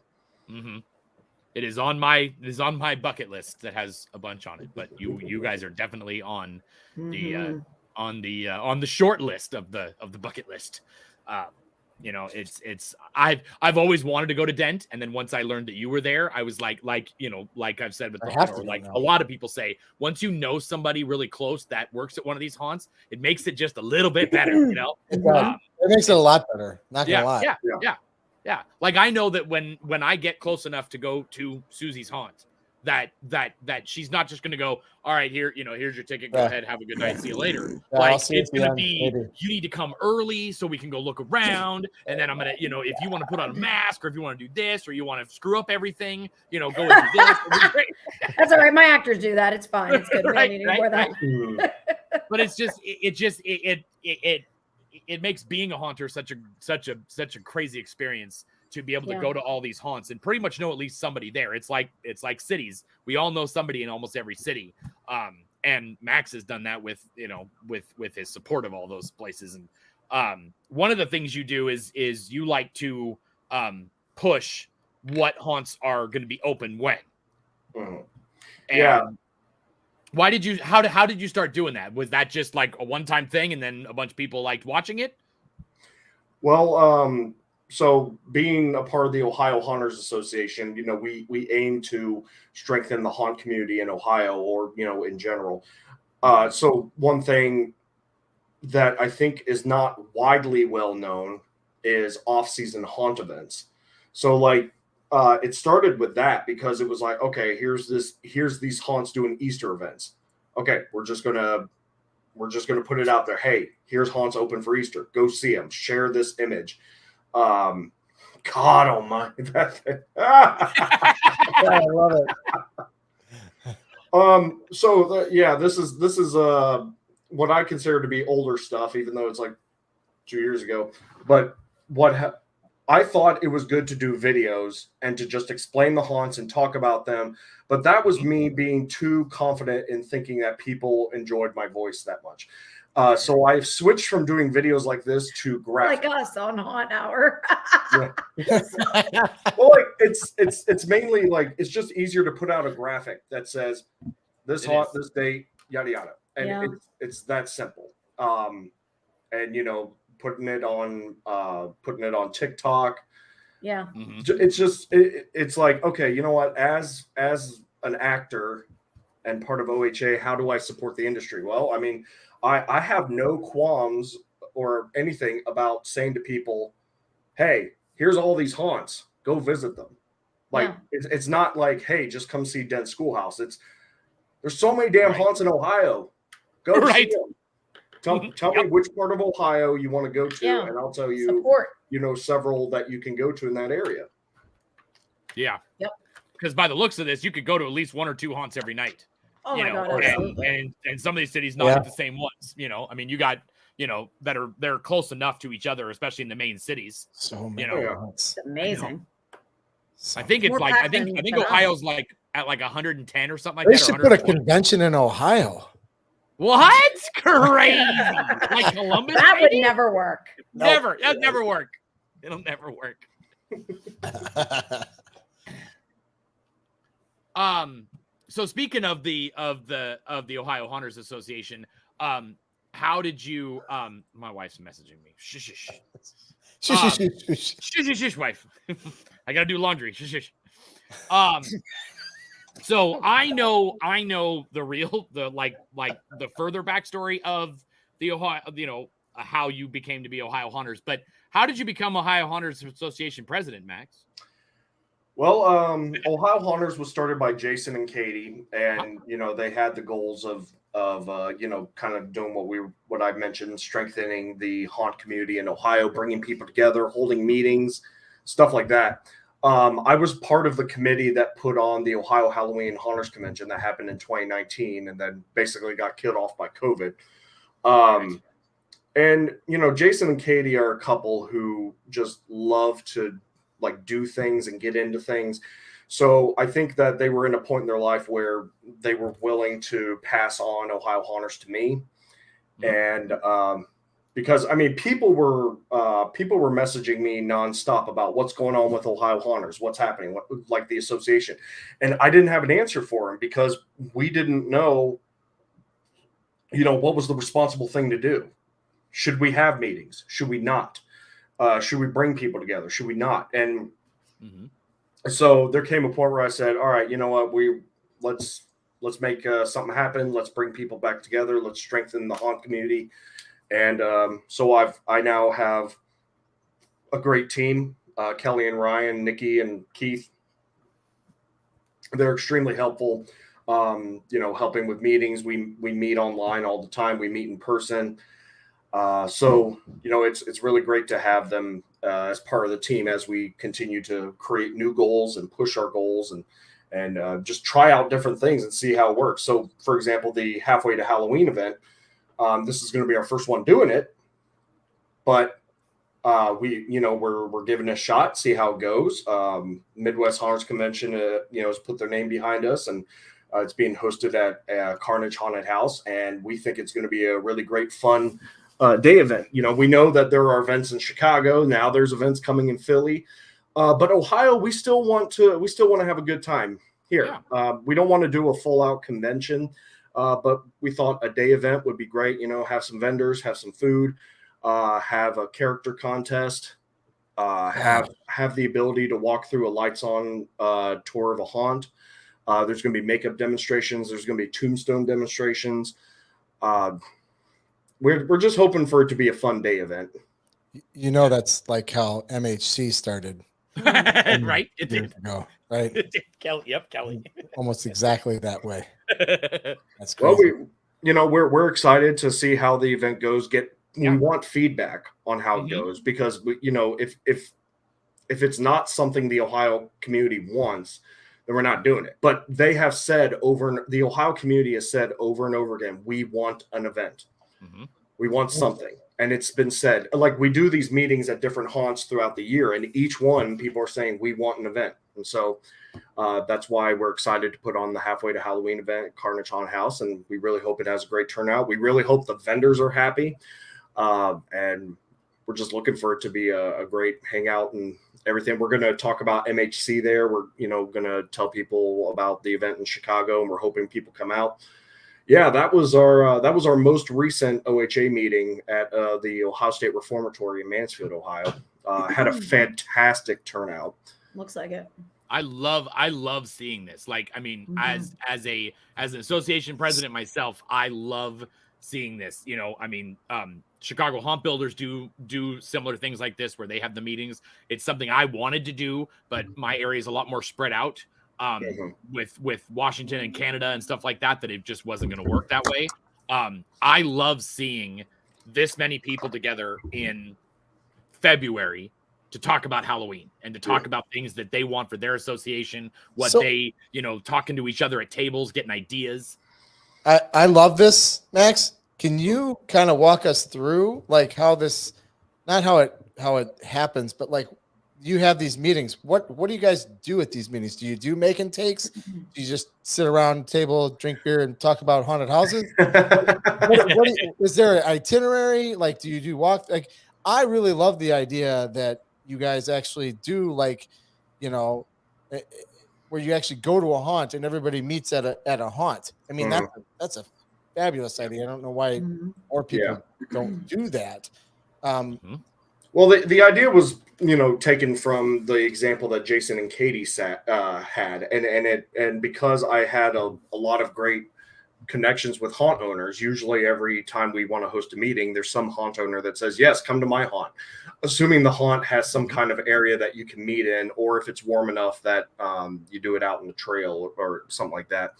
Mm-hmm. It is on my bucket list that has a bunch on it, but you guys are definitely on the short list of the bucket list. I've always wanted to go to Dent, and then once I learned that you were there, I was like I've said with a lot of people say, once you know somebody really close that works at one of these haunts, it makes it just a little bit better, It makes it a lot better. Not gonna lie. Yeah. Like I know that when I get close enough to go to Susie's haunt, that she's not just going to go, all right, here's your ticket. Go ahead. Have a good night. See you later. It's going to be, you need to come early so we can go look around. And then I'm going to, if you want to put on a mask or if you want to do this, or you want to screw up everything, go and do this. That's all right. My actors do that. It's fine. It's good. Right. But it's just, it makes being a haunter such a crazy experience to be able to go to all these haunts and pretty much know at least somebody there. It's like cities. We all know somebody in almost every city. And Max has done that with his support of all those places. And one of the things you do is you like to push what haunts are going to be open when. Yeah. Why did you, how did you start doing that? Was that just like a one-time thing and then a bunch of people liked watching it? Well, so being a part of the Ohio Haunters Association, we aim to strengthen the haunt community in Ohio or, in general. So one thing that I think is not widely well known is off-season haunt events. So like, it started with that because it was like, okay, here's these haunts doing Easter events. Okay, we're just gonna put it out there. Hey, here's haunts open for Easter. Go see them. Share this image. God almighty. I love it. This is what I consider to be older stuff, even though it's like 2 years ago. But I thought it was good to do videos and to just explain the haunts and talk about them. But that was me being too confident in thinking that people enjoyed my voice that much. So I've switched from doing videos like this to graphic. Like us on Haunt Hour. Well, like it's mainly like it's just easier to put out a graphic that says this haunt, this date, yada yada, and it's that simple. And putting it on TikTok. Yeah. It's just it's like, okay, you know what? As an actor and part of OHA, how do I support the industry? Well, I mean, I have no qualms or anything about saying to people, hey, here's all these haunts. Go visit them. Like it's not like, hey, just come see Dent Schoolhouse. There's so many damn haunts in Ohio. Go see them. Tell me which part of Ohio you want to go to, and I'll tell you, support. Several that you can go to in that area. Yeah. Yep. Because by the looks of this, you could go to at least one or two haunts every night. Oh my God. And some of these cities not the same ones. I mean, you got they're close enough to each other, especially in the main cities. So many It's amazing. I think it's like I think Ohio's like at like 110 or something like they that. They should put a convention in Ohio. What? Crazy. Like Columbus? That would maybe? never work. Never. That'll never work. It'll never work. So speaking of the Ohio Hunters Association, how did you my wife's messaging me. Shush. Shush, wife. I gotta do laundry. Shush. So I know the real the further backstory of the Ohio, how you became to be Ohio Hunters, but how did you become Ohio Hunters Association president, Max? Well, Ohio Hunters was started by Jason and Katie, and they had the goals of kind of doing what I mentioned, strengthening the haunt community in Ohio, bringing people together, holding meetings, stuff like that. I was part of the committee that put on the Ohio Halloween Haunters Convention that happened in 2019, and then basically got killed off by COVID. And Jason and Katie are a couple who just love to do things and get into things. So I think that they were in a point in their life where they were willing to pass on Ohio Haunters to me. And because people were messaging me nonstop about what's going on with Ohio Haunters, what's happening, like the association. And I didn't have an answer for them because we didn't know, what was the responsible thing to do. Should we have meetings? Should we not? Should we bring people together? Should we not? And so there came a point where I said, all right, you know what? Let's make something happen. Let's bring people back together. Let's strengthen the haunt community. And so I now have a great team, Kelly and Ryan, Nikki and Keith. They're extremely helpful, helping with meetings. We meet online all the time. We meet in person. So it's really great to have them as part of the team as we continue to create new goals and push our goals and just try out different things and see how it works. So, for example, the Halfway to Halloween event, this is going to be our first one doing it, but we're giving it a shot, see how it goes. Midwest Haunters Convention, has put their name behind us, and it's being hosted at Carnage Haunted House, and we think it's going to be a really great, fun day event. We know that there are events in Chicago now. There's events coming in Philly, but Ohio, we still want to have a good time here. Yeah. We don't want to do a full out convention, but we thought a day event would be great. Have some vendors, have some food, have a character contest, have the ability to walk through a lights on tour of a haunt. There's going to be makeup demonstrations. There's going to be tombstone demonstrations. We're just hoping for it to be a fun day event. That's like how MHC started. Right? It did. Ago, right? Kelly. Yep, Kelly. Almost exactly that way. That's crazy. Well, we're excited to see how the event goes. We want feedback on how it goes, because if it's not something the Ohio community wants, then we're not doing it. But they have said the Ohio community has said over and over again, we want an event. We want something. And it's been said, we do these meetings at different haunts throughout the year, and each one people are saying we want an event. And so that's why we're excited to put on the Halfway to Halloween event at Carnage Haunted House, and we really hope it has a great turnout. We really hope the vendors are happy, and we're just looking for it to be a great hangout and everything. We're going to talk about MHC there. We're going to tell people about the event in Chicago, and we're hoping people come out. Yeah, that was our most recent OHA meeting at the Ohio State Reformatory in Mansfield, Ohio. Had a fantastic turnout. Looks like it. I love seeing this. As an association president myself, I love seeing this. Chicago Haunt Builders do similar things like this where they have the meetings. It's something I wanted to do, but my area is a lot more spread out. With Washington and Canada and stuff like that it just wasn't going to work that way. I love seeing this many people together in February to talk about Halloween and to talk about things that they want for their association, talking to each other at tables, getting ideas. I love this, Max. Can you kind of walk us through how this, not how it happens, but you have these meetings. What do you guys do at these meetings? Do you do make and takes? Do you just sit around a table, drink beer, and talk about haunted houses? Is there an itinerary? Like, do you do walk? Like, I really love the idea that you guys actually do, like, you know, where you actually go to a haunt and everybody meets at a haunt. I mean, that's a fabulous idea. I don't know why more people don't do that. Well, the idea was, taken from the example that Jason and Katie had, and because I had a lot of great connections with haunt owners, usually every time we want to host a meeting, there's some haunt owner that says, yes, come to my haunt, assuming the haunt has some kind of area that you can meet in, or if it's warm enough that you do it out in the trail or something like that.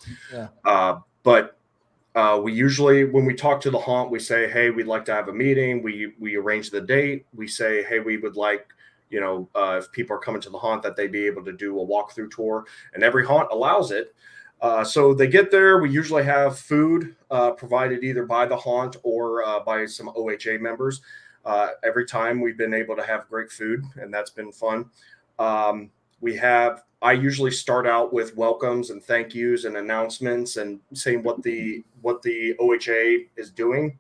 But we usually, when we talk to the haunt, we say, hey, we'd like to have a meeting. We arrange the date. We say, hey, we would like, if people are coming to the haunt, that they be able to do a walkthrough tour, and every haunt allows it. So they get there. We usually have food provided either by the haunt or by some OHA members. Every time we've been able to have great food, and that's been fun. I usually start out with welcomes and thank yous and announcements and saying what the OHA is doing.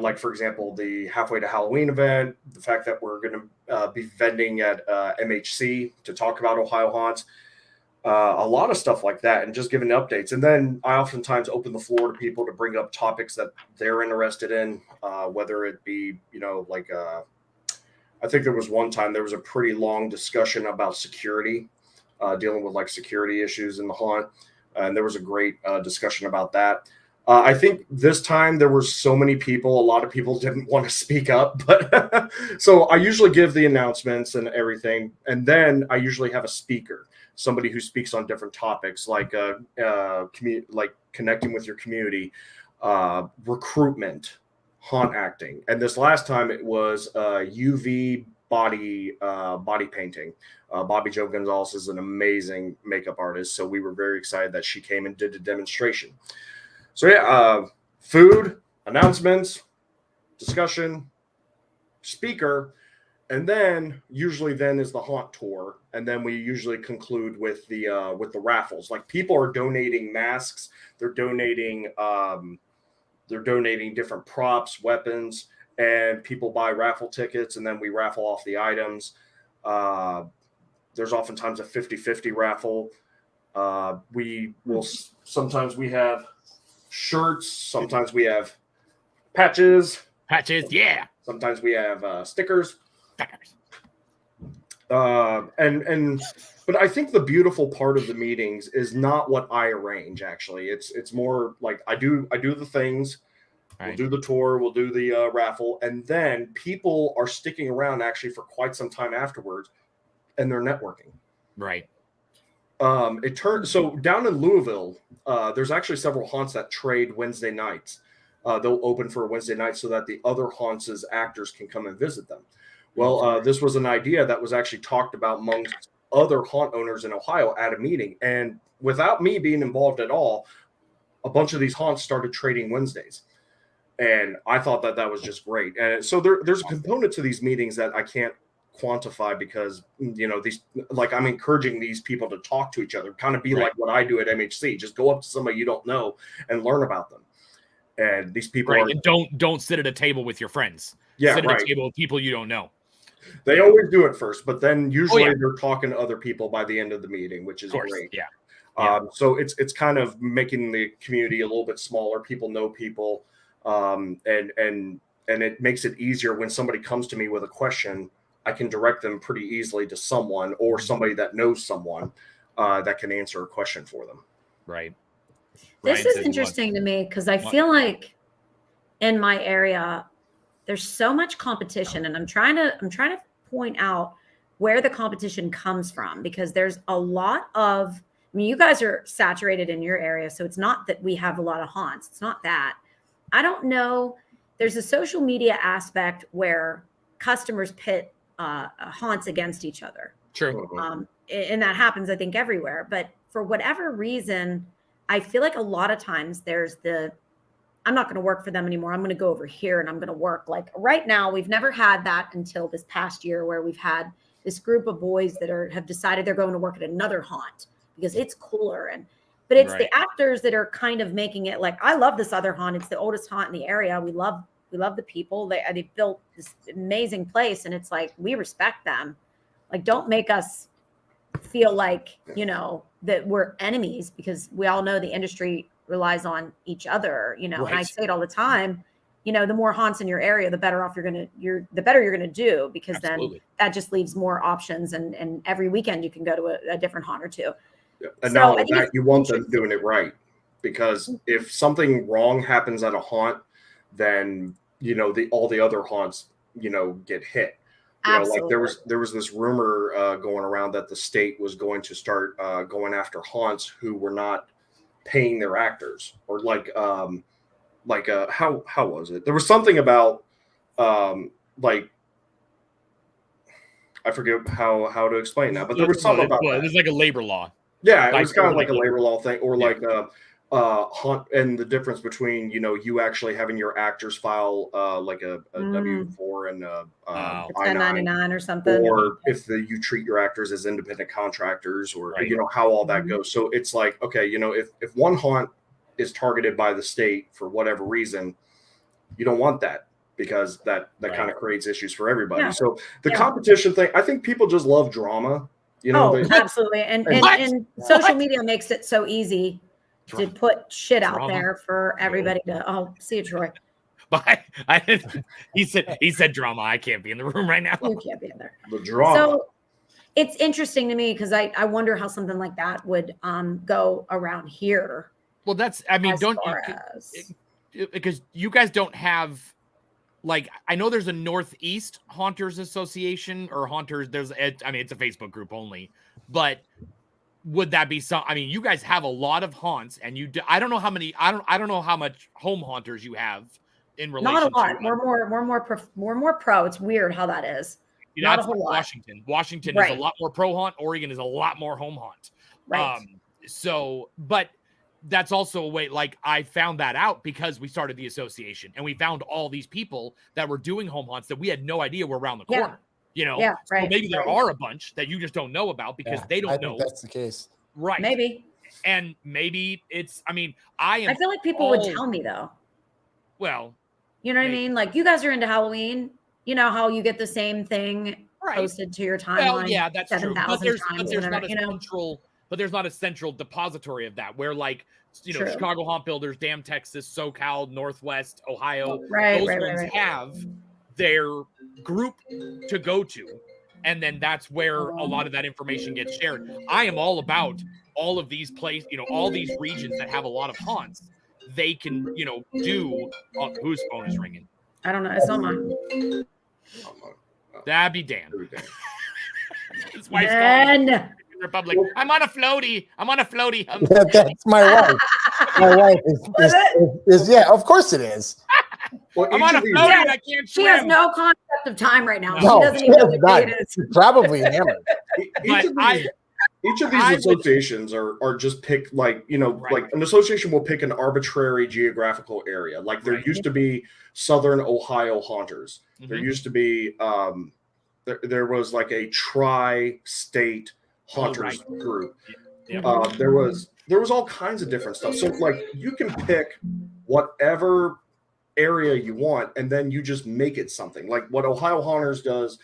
Like, for example, the Halfway to Halloween event, the fact that we're going to be vending at MHC to talk about Ohio haunts, a lot of stuff like that, and just giving updates. And then I oftentimes open the floor to people to bring up topics that they're interested in, whether it be, I think there was one time there was a pretty long discussion about security, dealing with like security issues in the haunt. And there was a great discussion about that. I think this time there were so many people, a lot of people didn't want to speak up, but so I usually give the announcements and everything. And then I usually have a speaker, somebody who speaks on different topics, like like connecting with your community, recruitment, haunt acting. And this last time it was UV body painting. Bobby Jo Gonzalez is an amazing makeup artist, so we were very excited that she came and did a demonstration. So food, announcements, discussion, speaker, and then usually is the haunt tour, and then we usually conclude with the raffles. Like, people are donating masks, they're donating different props, weapons, and people buy raffle tickets, and then we raffle off the items. There's oftentimes a 50-50 raffle. Sometimes we have shirts, sometimes we have patches, yeah. Sometimes we have stickers. But I think the beautiful part of the meetings is not what I arrange. Actually, it's more like I do the things. Right. We'll do the tour, we'll do the raffle, and then people are sticking around actually for quite some time afterwards, and they're networking. Right. So down in Louisville, there's actually several haunts that trade Wednesday nights. They'll open for a Wednesday night so that the other haunts' actors can come and visit them. Well, this was an idea that was actually talked about amongst other haunt owners in Ohio at a meeting. And without me being involved at all, a bunch of these haunts started trading Wednesdays. And I thought that was just great. And so there's a component to these meetings that I can't quantify because, I'm encouraging these people to talk to each other, kind of be like what I do at MHC. Just go up to somebody you don't know and learn about them. And these people and don't sit at a table with your friends. Yeah, sit at a table with people you don't know. They always do it first, but then usually they're talking to other people by the end of the meeting, which is great. Yeah. So it's kind of making the community a little bit smaller. People know people, and it makes it easier when somebody comes to me with a question. I can direct them pretty easily to someone or somebody that knows someone that can answer a question for them. Right. This is interesting to me because I feel like in my area there's so much competition, and I'm trying to point out where the competition comes from, because there's a lot of, you guys are saturated in your area, so it's not that we have a lot of haunts. It's not that. I don't know. There's a social media aspect where customers pit haunts against each other. True. And that happens, I think, everywhere. But for whatever reason, I feel like a lot of times there's the I'm not going to work for them anymore. I'm going to go over here and I'm going to work. Like right now, we've never had that until this past year where we've had this group of boys that have decided they're going to work at another haunt because it's cooler. But it's the actors that are kind of making it like, I love this other haunt. It's the oldest haunt in the area. We love the people. They built this amazing place. And it's like, we respect them. Like, don't make us feel like, that we're enemies, because we all know the industry relies on each other, and I say it all the time, the more haunts in your area, the better off the better you're gonna do, because Absolutely. then that just leaves more options, and every weekend you can go to a different haunt or two. Yeah. And So now I think that it's you want them doing it right, because if something wrong happens at a haunt, then all the other haunts get hit. Like there was this rumor going around that the state was going to start going after haunts who were not paying their actors, or how was it? There was something about I forget how to explain that, but there was something about that. It was like a labor law. Yeah, it was kind of like a labor law thing, or like haunt, and the difference between you actually having your actors file like a W-4 and a 1099 or something, or if you treat your actors as independent contractors, or how all that goes. So it's like, okay, if one haunt is targeted by the state for whatever reason, you don't want that, because that kind of creates issues for everybody. Yeah. So the competition thing, I think people just love drama. Absolutely, and social media makes it so easy to put shit out there for everybody to. See you, Troy. But he said drama. I can't be in the room right now. You can't be in there. The drama. So it's interesting to me, because I wonder how something like that would go around here. Well, because you guys don't have, like, I know there's a Northeast Haunters Association, or Haunters. It's a Facebook group only, but would that be some? I mean, you guys have a lot of haunts, and I don't know how many. I don't know how much home haunters you have in relation. Not a lot. We're more pro. It's weird how that is. Not a whole lot. Washington is a lot more pro haunt. Oregon is a lot more home haunt. Right. But that's also a way, like, I found that out because we started the association, and we found all these people that were doing home haunts that we had no idea were around the corner. Yeah, right. So maybe there are a bunch that you just don't know about because they don't know. That's the case. Right. Maybe. And maybe it's, I feel like people would tell me, though. Well, you know what I mean? Like, you guys are into Halloween. You know how you get the same thing posted to your timeline. Well, yeah, that's true. But there's not a central depository of that, where, like, Chicago Haunt Builders, Damn Texas, SoCal, Northwest, Ohio, those ones have their group to go to, and then that's where a lot of that information gets shared. I am all about all of these places, all these regions that have a lot of haunts. They can, do. Whose phone is ringing? I don't know. It's not mine. That'd be Dan. His wife's Dan. Republic. I'm on a floaty. That's my wife. My wife is yeah. Of course it is. Well, I'm on a floaty and I can't swim. She has no concept of time right now. No, she doesn't even know what day it is. She's probably hammered. Each of these associations are just picked, like, like an association will pick an arbitrary geographical area. Like there used to be Southern Ohio Haunters. There used to be there was like a tri-state Haunters group. There was all kinds of different stuff. So like you can pick whatever area you want, and then you just make it something. Like what Ohio Haunters does,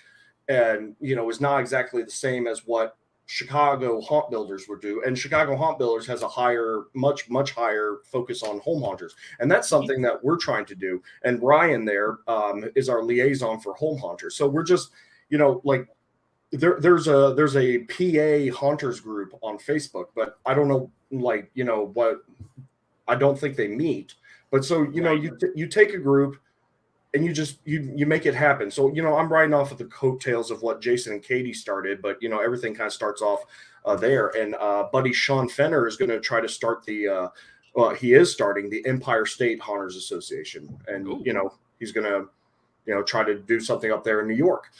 and is not exactly the same as what Chicago Haunt Builders would do. And Chicago Haunt Builders has a much higher focus on home haunters, and that's something that we're trying to do. And Ryan there is our liaison for home haunters. So we're just like there's a PA haunters group on Facebook, but I don't know what, I don't think they meet. But so you take a group and you just you make it happen. So I'm riding off of the coattails of what Jason and Katie started, but everything kind of starts off there. And buddy Sean Fenner is going to try to start he is starting the Empire State Haunters Association, and he's going to try to do something up there in New York.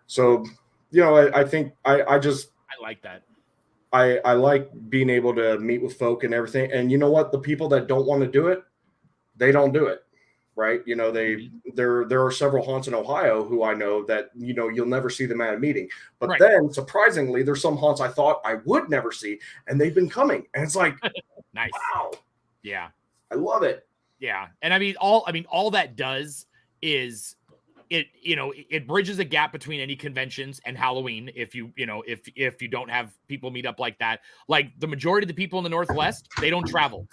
So I think I like that. I like being able to meet with folk and everything. And you know what? The people that don't want to do it, they don't do it. Right. You know, there are several haunts in Ohio who I know that, you know, you'll never see them at a meeting. But then surprisingly, there's some haunts I thought I would never see, and they've been coming. And it's like, nice. Wow. Yeah. I love it. Yeah. And all that does is it bridges a gap between any conventions and Halloween. If you don't have people meet up like that, like the majority of the people in the Northwest, they don't travel.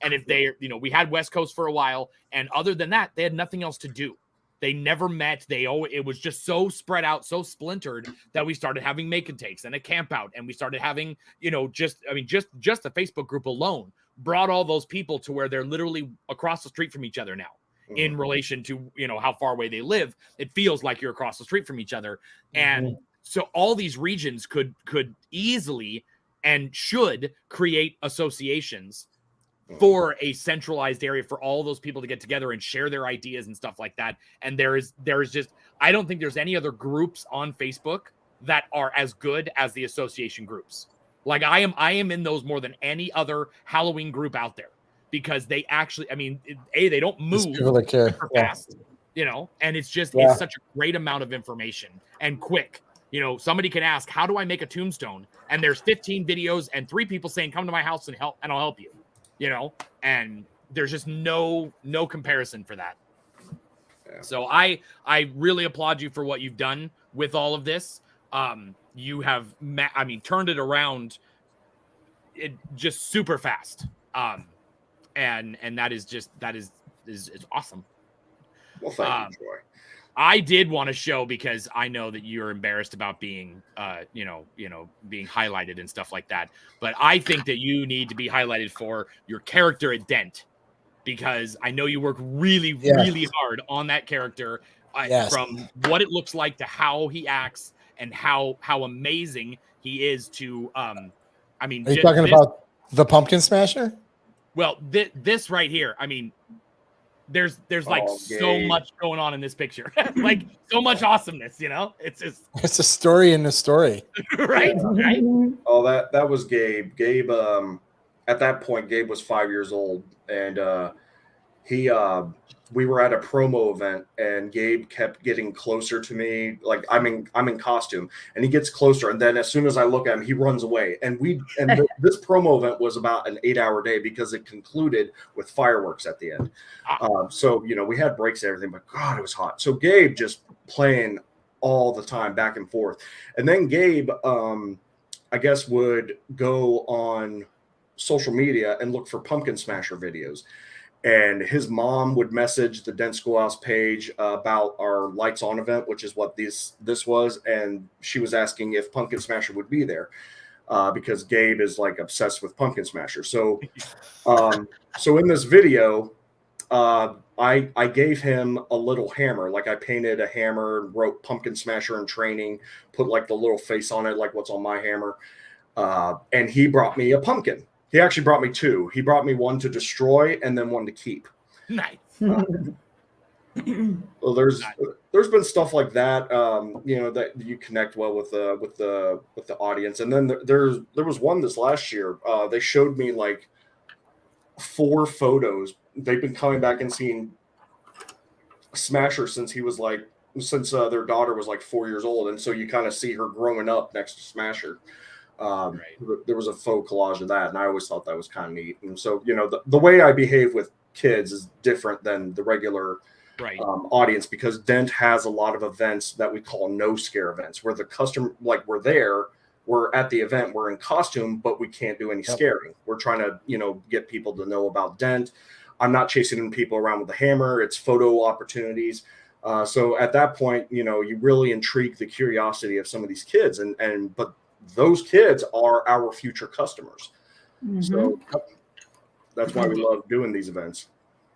And if they, we had West Coast for a while, and other than that, they had nothing else to do. They never met. It was just so spread out, so splintered that we started having make and takes and a camp out, and we started having, just the Facebook group alone brought all those people to where they're literally across the street from each other now. In relation to, how far away they live, it feels like you're across the street from each other. And so all these regions could easily and should create associations for a centralized area for all those people to get together and share their ideas and stuff like that. And there is just, I don't think there's any other groups on Facebook that are as good as the association groups. Like I am in those more than any other Halloween group out there, because they actually, they don't move super fast, and it's just, it's such a great amount of information and quick. Somebody can ask, how do I make a tombstone? And there's 15 videos and 3 people saying, come to my house and help, and I'll help you. And there's just no comparison for that. Yeah. So I really applaud you for what you've done with all of this. You have, turned it around just super fast. And that is awesome. Well, thank you, Troy. I did want to show, because I know that you're embarrassed about being, being highlighted and stuff like that. But I think that you need to be highlighted for your character at Dent, because I know you work really, really hard on that character, from what it looks like to how he acts and how amazing he is to. Are you talking about the Pumpkin Smasher? Well, this right here, there's like so much going on in this picture, like so much awesomeness, it's just, it's a story in a story. right. Oh, that was Gabe. Gabe, at that point, Gabe was 5 years old, and we were at a promo event, and Gabe kept getting closer to me. Like I'm in costume, and he gets closer, and then as soon as I look at him, he runs away. And this promo event was about an 8-hour day, because it concluded with fireworks at the end. So we had breaks and everything, but God, it was hot. So Gabe just playing all the time, back and forth, and then Gabe, I guess, would go on social media and look for Pumpkin Smasher videos. And his mom would message the Dent Schoolhouse page about our Lights On event, which is what this was. And she was asking if Pumpkin Smasher would be there, because Gabe is like obsessed with Pumpkin Smasher. So, so in this video, I gave him a little hammer. Like I painted a hammer, wrote Pumpkin Smasher in training, put like the little face on it, like what's on my hammer. And he brought me a pumpkin. He actually brought me 2. He brought me one to destroy and then one to keep. Nice. Well, there's been stuff like that, that you connect well with the audience. And then there was one this last year. They showed me like 4 photos. They've been coming back and seeing Smasher since their daughter was like 4 years old, and so you kind of see her growing up next to Smasher. There was a faux collage of that, and I always thought that was kind of neat. And so the way I behave with kids is different than the regular audience, because Dent has a lot of events that we call no scare events, where the customer, like, we're at the event, we're in costume, but we can't do any scaring. We're trying to get people to know about Dent. I'm not chasing people around with a hammer. It's photo opportunities. So at that point, you really intrigue the curiosity of some of these kids, but those kids are our future customers. Mm-hmm. So that's why we love doing these events.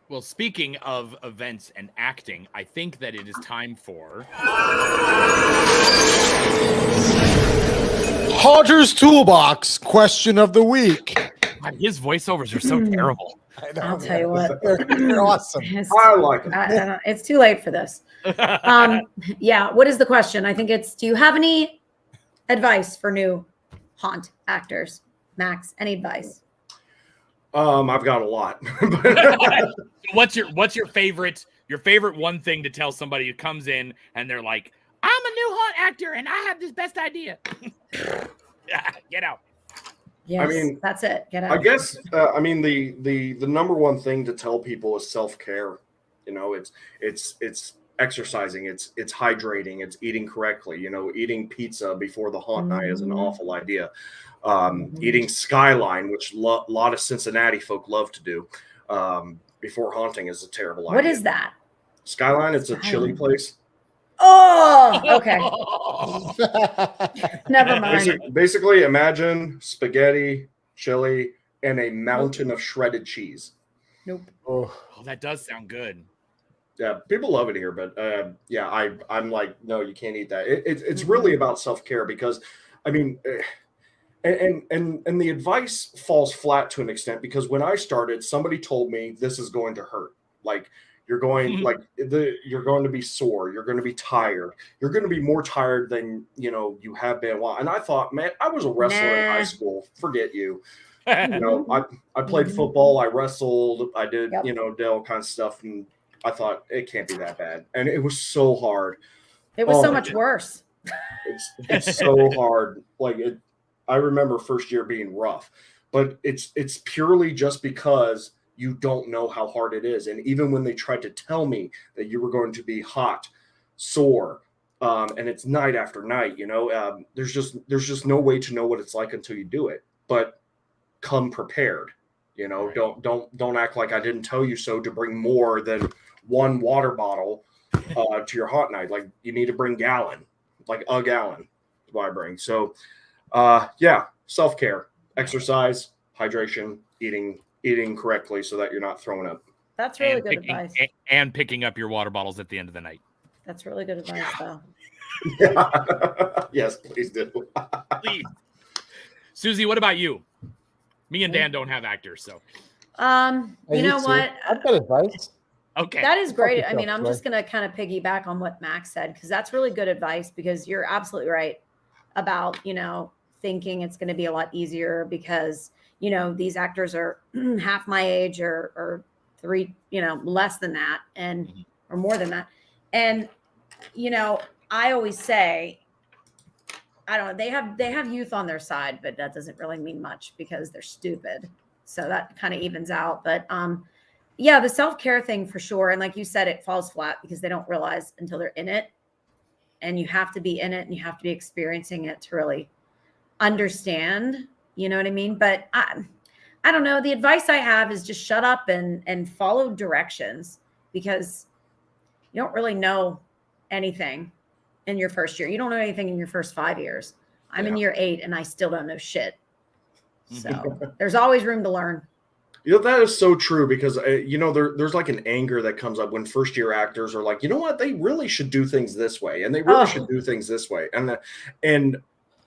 Well, speaking of events and acting, I think that it is time for Hodger's Toolbox question of the week. God, his voiceovers are so terrible. I'll tell you what. They're awesome. I like it. It's too late for this. Yeah. What is the question? I think it's, do you have any advice for new haunt actors? Max, any advice? I've got a lot. What's your favorite one thing to tell somebody who comes in and they're like, I'm a new hot actor and I have this best idea. Get out. Yes, I mean, that's it. Get out. I guess the number one thing to tell people is self-care. You know, it's exercising, it's hydrating, it's eating correctly. You know, eating pizza before the haunt night is an awful idea. Eating Skyline, which a lot of Cincinnati folk love to do before haunting, is a terrible idea. What is that? Skyline? It's a chili place. Oh, okay. Never mind. Basically, imagine spaghetti, chili, and a mountain of shredded cheese. Nope. Oh, that does sound good. Yeah, people love it here, but yeah, I'm like, no, you can't eat that. It's really about self-care because, I mean, and the advice falls flat to an extent because when I started, somebody told me this is going to hurt. Like you're going to be sore, you're going to be tired, you're going to be more tired than you have been a while. And I thought, man, I was a wrestler in high school. Forget you. I played football, I wrestled, I did did all kinds of stuff, and I thought it can't be that bad. And it was so hard. It was so much worse. It's so hard. I remember first year being rough, but it's purely just because you don't know how hard it is. And even when they tried to tell me that you were going to be hot, sore, and it's night after night, there's just no way to know what it's like until you do it. But come prepared, right. Don't act like I didn't tell you so to bring more than one water bottle to your hot night. Like you need to bring gallon, like a gallon is what I bring. So yeah, self-care, exercise, hydration, eating correctly so that you're not throwing up. That's really good advice. And picking up your water bottles at the end of the night. That's really good advice, though. Yeah. Yes, please do. Please. Susie, what about you? Me and Dan don't have actors, so. You know what? I've got advice. Okay. That is great. I mean, I'm just going to kind of piggyback on what Max said, because that's really good advice, because you're absolutely right about, thinking it's going to be a lot easier because, these actors are half my age or three, less than that or more than that. And, I always say, I don't know, they have youth on their side, but that doesn't really mean much because they're stupid. So that kind of evens out. But, yeah, the self-care thing for sure. And like you said, it falls flat because they don't realize until they're in it. And you have to be in it and you have to be experiencing it to really understand, you know what I mean? But I don't know. The advice I have is just shut up and follow directions, because you don't really know anything in your first year. You don't know anything in your first 5 years. I'm in year 8 and I still don't know shit. So there's always room to learn. That is so true because, there's like an anger that comes up when first year actors are like, you know what, they really should do things this way. And they really should do things this way. And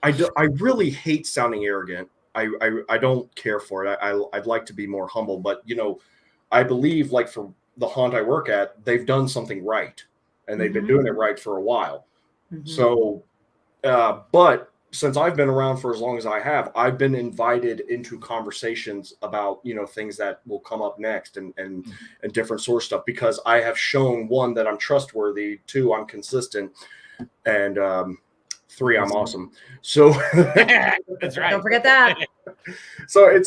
I really hate sounding arrogant. I don't care for it. I'd like to be more humble, but, I believe like for the haunt I work at, they've done something right and they've been doing it right for a while. So, but since I've been around for as long as I have, I've been invited into conversations about, things that will come up next and different sort of stuff, because I have shown, 1, that I'm trustworthy, 2, I'm consistent, and 3, I'm awesome. So that's right. Don't forget that. So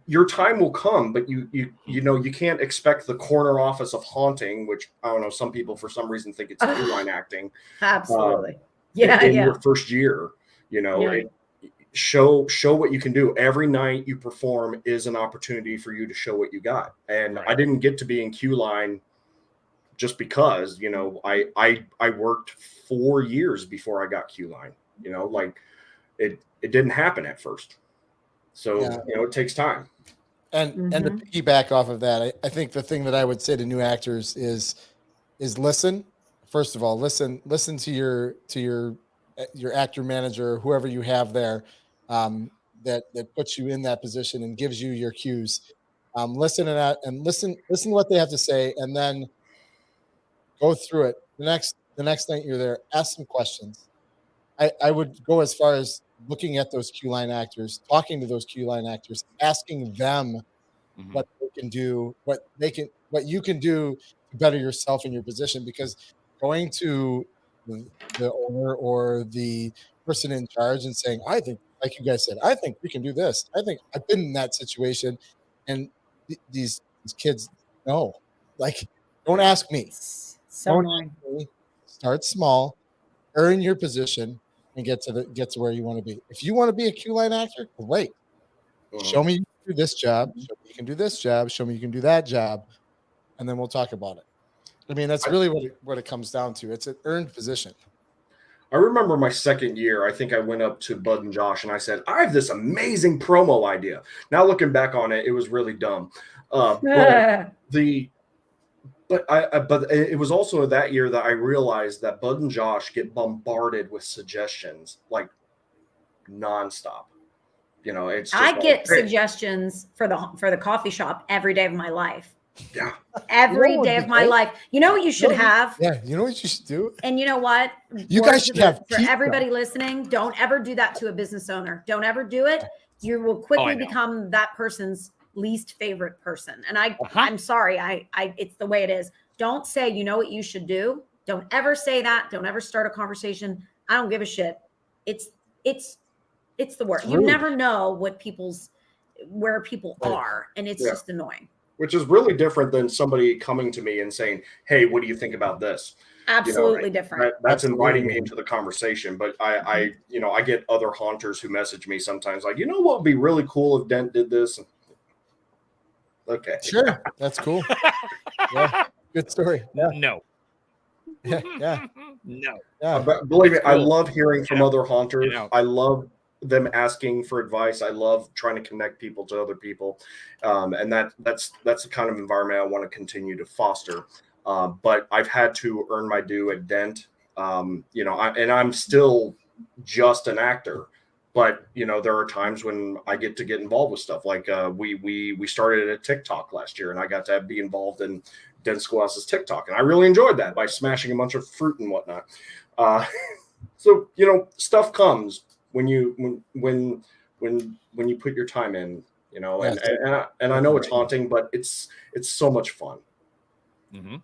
your time will come, but you can't expect the corner office of haunting, which I don't know, some people for some reason think it's line acting. Absolutely. In your first year, show what you can do. Every night you perform is an opportunity for you to show what you got. And I didn't get to be in Q line just because, I worked 4 years before I got Q line, it didn't happen at first. So, it takes time. And to piggyback off of that, I think the thing that I would say to new actors is listen. First of all, listen to your actor manager, whoever you have there, that puts you in that position and gives you your cues. Listen to that and listen to what they have to say, and then go through it. The next night you're there, ask some questions. I would go as far as looking at those queue line actors, talking to those queue line actors, asking them what they can do, what you can do to better yourself in your position. Because going to the owner or the person in charge and saying, I think, like you guys said, I think we can do this. I think I've been in that situation, and these kids, no, like, don't ask me. So Don't annoying. ask me. Start small, earn your position, and get to where you want to be. If you want to be a queue line actor, great. Show me you can do this job. Show me you can do this job. Show me you can do that job, and then we'll talk about it. I mean, that's really what it comes down to. It's an earned position. I remember my second year, I think I went up to Bud and Josh and I said, I have this amazing promo idea. Now looking back on it, it was really dumb. But it was also that year that I realized that Bud and Josh get bombarded with suggestions like nonstop. You know, it's just I get hey. suggestions for the coffee shop every day of my life. Yeah. Every day of my life. You know what you should have? Yeah, you know what you should do? And you know what? You guys should have for pizza. everybody listening, don't ever do that to a business owner. Don't ever do it. You will quickly become that person's least favorite person. And I'm sorry, I it's the way it is. Don't say, you know what you should do. Don't ever say that. Don't ever start a conversation. I don't give a shit. It's the word. You never know where people are, and it's just annoying. Which is really different than somebody coming to me and saying, hey, what do you think about this? Absolutely different. That's inviting me into the conversation. But I get other haunters who message me sometimes like, you know what would be really cool if Dent did this? Okay. Sure. That's cool. Yeah. Good story. Yeah. No. Yeah. No. Yeah. But believe me, Cool. I love hearing from other haunters. You know. I love them asking for advice. I love trying to connect people to other people. And that's the kind of environment I want to continue to foster. But I've had to earn my due at Dent. And I'm still just an actor. But there are times when I get involved with stuff. Like we started a TikTok last year, and I got to be involved in Dent Schoolhouse's TikTok, and I really enjoyed that by smashing a bunch of fruit and whatnot. So stuff comes when you put your time in. And I know it's haunting, but it's so much fun. Mm-hmm.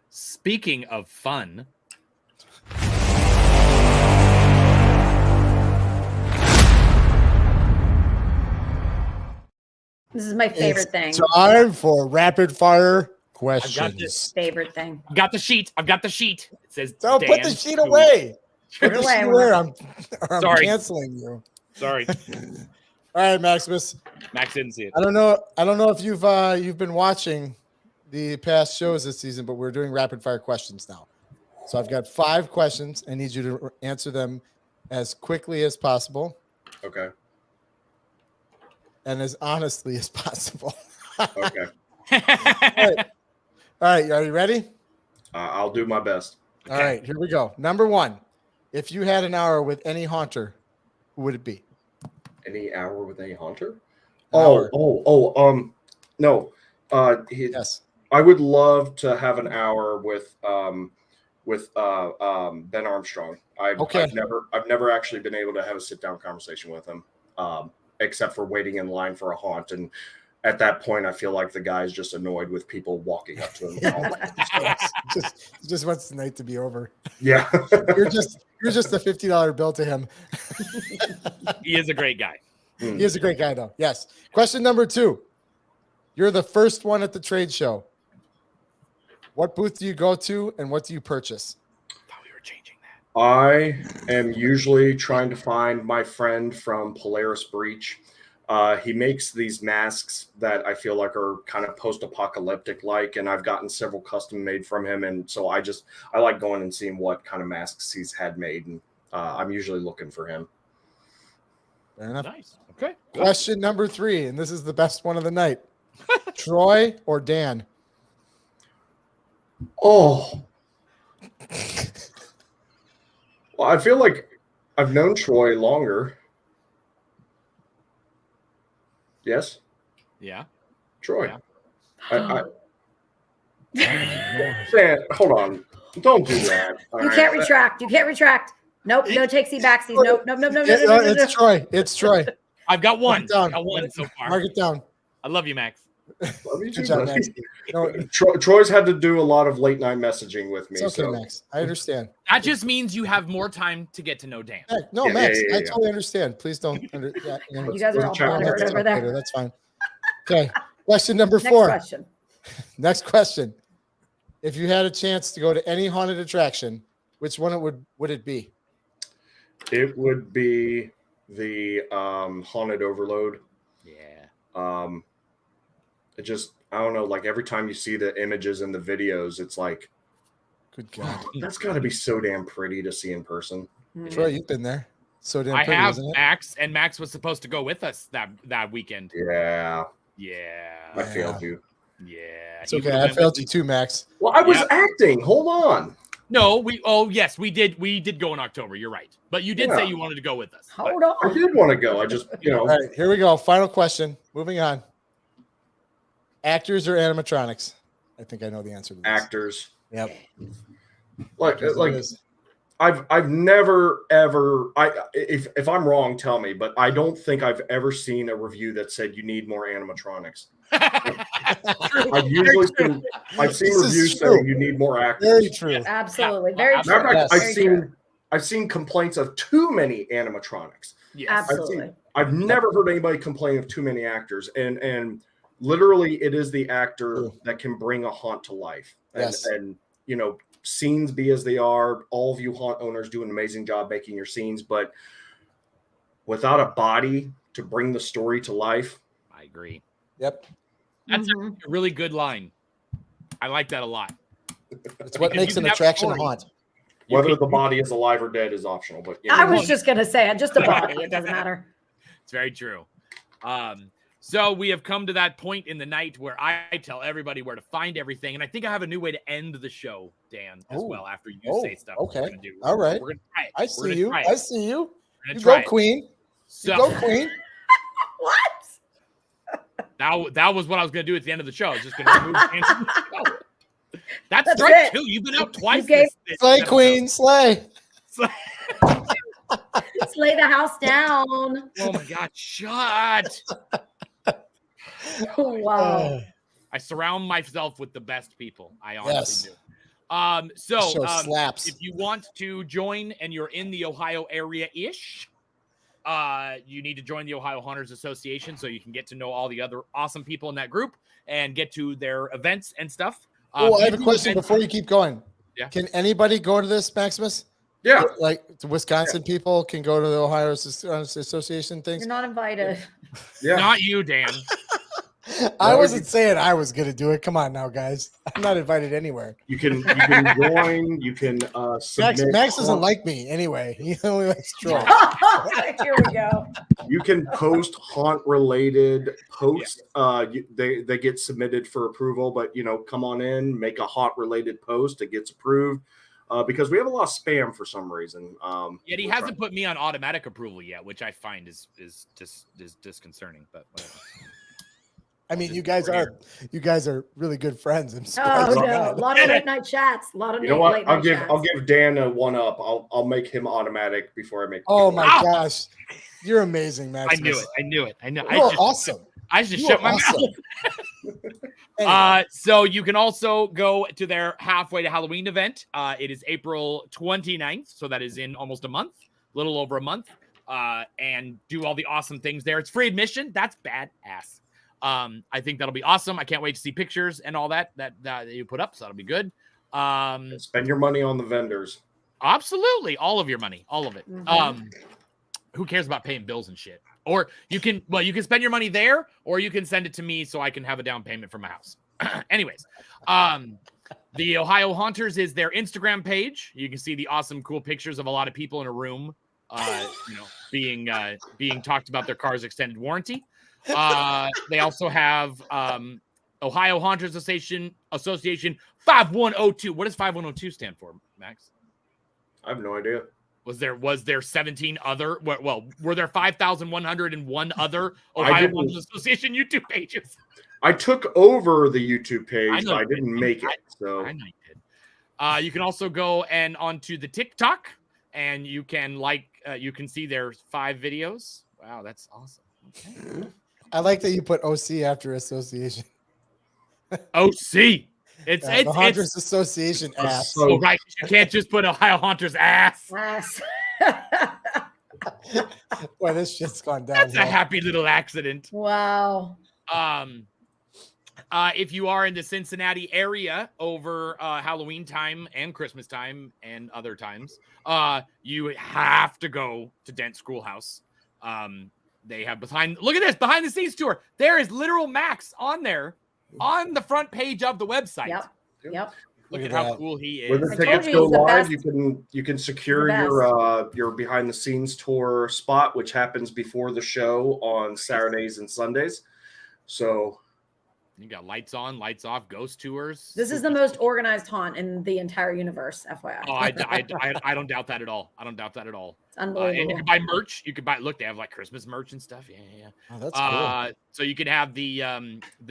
Speaking of fun. This is my favorite thing. Time for rapid fire questions. Favorite thing. I've got the sheet. It says Don't put the sheet away. Put the sheet away. I'm canceling you. Sorry. All right, Maximus. Max didn't see it. I don't know if you've been watching the past shows this season, but we're doing rapid fire questions now. So I've got 5 questions. I need you to answer them as quickly as possible. Okay. And as honestly as possible. Okay. All right. Are you ready? I'll do my best. All right. Here we go. Number 1. If you had an hour with any haunter, who would it be? Any hour with any haunter? An No. Yes. I would love to have an hour with Ben Armstrong. I've never actually been able to have a sit down conversation with him, except for waiting in line for a haunt. And at that point, I feel like the guy's just annoyed with people walking up to him. just wants the night to be over. Yeah. You're just a $50 bill to him. He is a great guy. He is a great guy, though. Yes. Question number 2. You're the first one at the trade show. What booth do you go to, and what do you purchase? I thought we were changing that. I am usually trying to find my friend from Polaris Breach. He makes these masks that I feel like are kind of post-apocalyptic like, and I've gotten several custom made from him. And so I like going and seeing what kind of masks he's had made. And I'm usually looking for him. Fair enough. Nice. Okay. Question number 3, and this is the best one of the night. Troy or Dan? Oh. Well, I feel like I've known Troy longer. Yes? Yeah. Troy. Yeah. Man, hold on. Don't do that. You can't retract. Nope, no takesy backsies. Nope, no. It's Troy. It's Troy. I've got one. Mark it down. I've got one so far. Mark it down. I love you, Max. Love you too, Good job, buddy. Max. No, Troy's had to do a lot of late night messaging with me. it's okay, so. Max. I understand. That just means you have more time to get to know Dan. No, Yeah, Max, yeah, I yeah. totally understand. Please don't. You guys are all butthurt over there. That's fine. Okay. Question number Next 4. question. Next question. If you had a chance to go to any haunted attraction, which one would it be? It would be the haunted overload. Yeah. It just, I don't know, like every time you see the images and the videos, it's like, Good God. that's got to be so damn pretty to see in person. Troy, you've been there. So damn I pretty, have isn't it? Max, and Max was supposed to go with us that weekend. Yeah, Yeah. I failed you. Yeah. It's He okay. would've I been failed with you me. too, Max. Well, I was Yep. acting. Hold on. No, yes, we did. We did go in October. You're right. But you did say Yeah. you wanted to go with us. Hold I on. did want to go. I just, All right, here we go. Final question. Moving on. Actors or animatronics? I think I know the answer to this. actors. Yep. Like, Yes, it like is. I've never ever. If I'm wrong, tell me. But I don't think I've ever seen a review that said you need more animatronics. I've seen This is reviews true. saying you need more actors. Very true. Absolutely. Very Matter of true. fact, Yes. I've seen complaints of too many animatronics. Yes. Absolutely. I've never heard anybody complain of too many actors, and literally, it is the actor True. that can bring a haunt to life. And, Yes. and you know, scenes be as they are. All of you haunt owners do an amazing job making your scenes, but without a body to bring the story to life, I agree. Yep. That's Mhm. a really good line. I like that a lot. It's what Because makes you an can have attraction a story. haunt. whether the body is alive or dead is optional. But you know, I was just gonna say it. Just a body. It doesn't matter. It's very true. So we have come to that point in the night where I tell everybody where to find everything, and I think I have a new way to end the show, Dan, as Oh. well. After you Oh, say stuff, okay. we're gonna do. All right. We're gonna try it. I We're see gonna you. try it. I see you. We're gonna You try go, it. Queen. So You go, Queen. What? that was what I was gonna do at the end of the show. I was just gonna remove hands from the show. That's That's right it. too. You've been out twice. gave- this Slay, episode. Queen. Slay. Lay the house down. Oh my God! Shut. Wow. I surround myself with the best people. I honestly Yes. do. So Show slaps. if you want to join and you're in the Ohio area-ish, you need to join the Ohio Hunters Association so you can get to know all the other awesome people in that group and get to their events and stuff. Oh, I have a you question events- before you keep going. Yeah. Can anybody go to this, Maximus? yeah, Like the Wisconsin people can go to the Ohio Association things. You're not invited. yeah. Not you, Dan. I wasn't saying I was going to do it. Come on now, guys. I'm not invited anywhere. You can join. You can submit. Max doesn't like me anyway. He only likes Troy. Here we go. You can post haunt related posts. They get submitted for approval, but you know, come on in, make a haunt related post. It gets approved because we have a lot of spam for some reason. Yet he we're hasn't put me on automatic approval yet, which I find is disconcerting. But whatever. I mean, you guys are really good friends. I'm surprised Oh you're no, a not. lot of late night chats. A lot of You know what? late I'll night give chats. I'll give Dan a one up. I'll make him automatic before I make. Oh my Ow! gosh, you're amazing, I Maximus. knew it. I know. You are awesome. I just You shut are my awesome. mouth. Anyway, So you can also go to their halfway to Halloween event. It is April 29th, so that is in almost a month, a little over a month, and do all the awesome things there. It's free admission. That's badass. I think that'll be awesome. I can't wait to see pictures and all that you put up, so that'll be good. Spend your money on the vendors. Absolutely, all of your money, all of it. Mhm. Who cares about paying bills and shit? Or you can spend your money there, or you can send it to me so I can have a down payment for my house. Anyways, the Ohio Haunters is their Instagram page. You can see the awesome, cool pictures of a lot of people in a room, being talked about their car's extended warranty. They also have Ohio Haunters Association 5102. What does 5102 stand for, Max? I have no idea. Was there 17 other? Well, were there 5,101 other I Ohio didn't- Hunters Association YouTube pages? I took over the YouTube page, I know but I you did. didn't make it. So I know you did. You can also go and onto the TikTok. and you can you can see their 5 videos. Wow, that's awesome. Okay. I like that you put OC after association. OC. It's the Hunters Association ass. So right, you can't just put Ohio Hunters ass. Boy, this shit's gone down. That's a happy little accident. Wow. If you are in the Cincinnati area over Halloween time and Christmas time and other times, you have to go to Dent Schoolhouse. They have look at this behind the scenes tour. There is literal Max on there on the front page of the website. Yep. Look at how cool he is. When the tickets go live, you can secure your behind the scenes tour spot, which happens before the show on Saturdays and Sundays. So you got lights on, lights off, ghost tours. This is the most organized haunt in the entire universe, FYI. Oh, I don't doubt that at all. I don't doubt that at all. It's unbelievable. And you can buy merch. You can buy. Look, they have like Christmas merch and stuff. Yeah. Oh, that's cool. So you can have the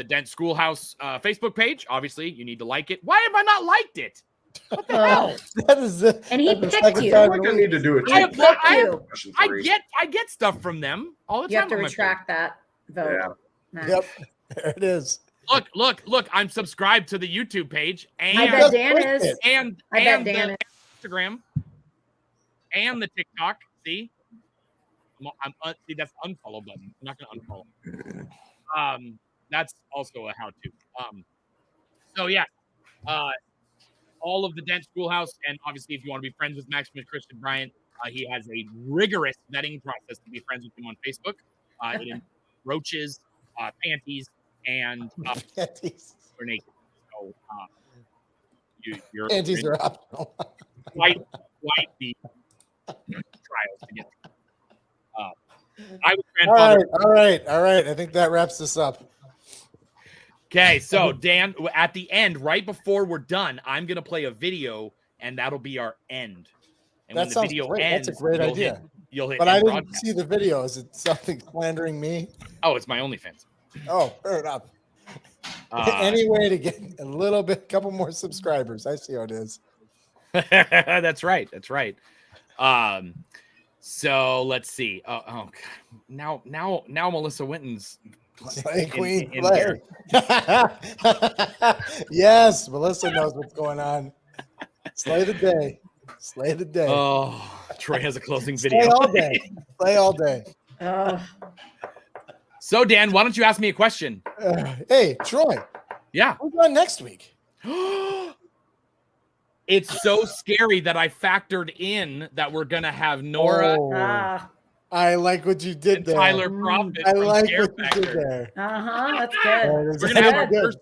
Dent Schoolhouse Facebook page. Obviously, you need to like it. Why have I not liked it? What the hell? That is and he picked you. I feel like I need to do it. I get stuff from them all the time. You have to retract that vote. Yeah. Yep. There it is. Look! I'm subscribed to the YouTube page, and I bet Dan is, and the Instagram, and the TikTok. See, see that's unfollow button. I'm not gonna unfollow. That's also a how-to. So yeah, all of the Dent Schoolhouse, and obviously, if you want to be friends with Maximus Christian Bryant, he has a rigorous vetting process to be friends with him on Facebook. It includes roaches, panties, and we're naked. So your panties are optional. quite the trials to get. I was grandfather. All right. I think that wraps this up. Okay, so Dan, at the end, right before we're done, I'm gonna play a video, and that'll be our end. And that when the sounds video great. ends, That's a great idea. You'll hit. But I didn't broadcast. see the video. Is it something slandering me? Oh, it's my OnlyFans. Oh, fair enough. Any way to get a couple more subscribers. I see how it is. That's right. So let's see. Oh God. Now Melissa Winton's Queen play. Yes, Melissa knows what's going on. Slay the day. Oh, Troy has a closing video. Play all day. So Dan, why don't you ask me a question? Hey, Troy. Yeah. Who's on next week? It's so scary that I factored in that we're gonna have Nora. I like what you did there. Tyler Profit. I like Scare what you did there. That's good. We're gonna have our first,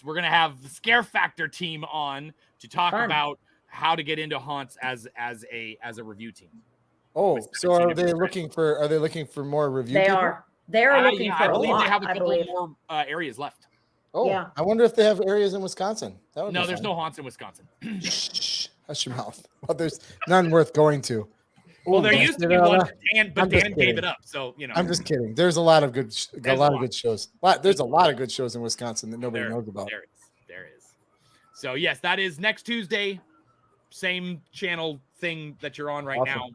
we're gonna have the Scare Factor team on to talk about how to get into haunts as a review team. Oh, so are they looking for more review? They people? are. They're looking for I a believe lot. they have a I couple believe. more areas left. Oh, Yeah. I wonder if they have areas in Wisconsin. That would No, be there's fun. no haunts in Wisconsin. Shh, hush your mouth. Well, there's none worth going to. Well, there Ooh, used to be one, but Dan gave kidding. it up. So you know, I'm just kidding. There's a lot of good, good shows. There's a lot of good shows in Wisconsin that nobody knows about. There is. So yes, that is next Tuesday. Same channel thing that you're on right now.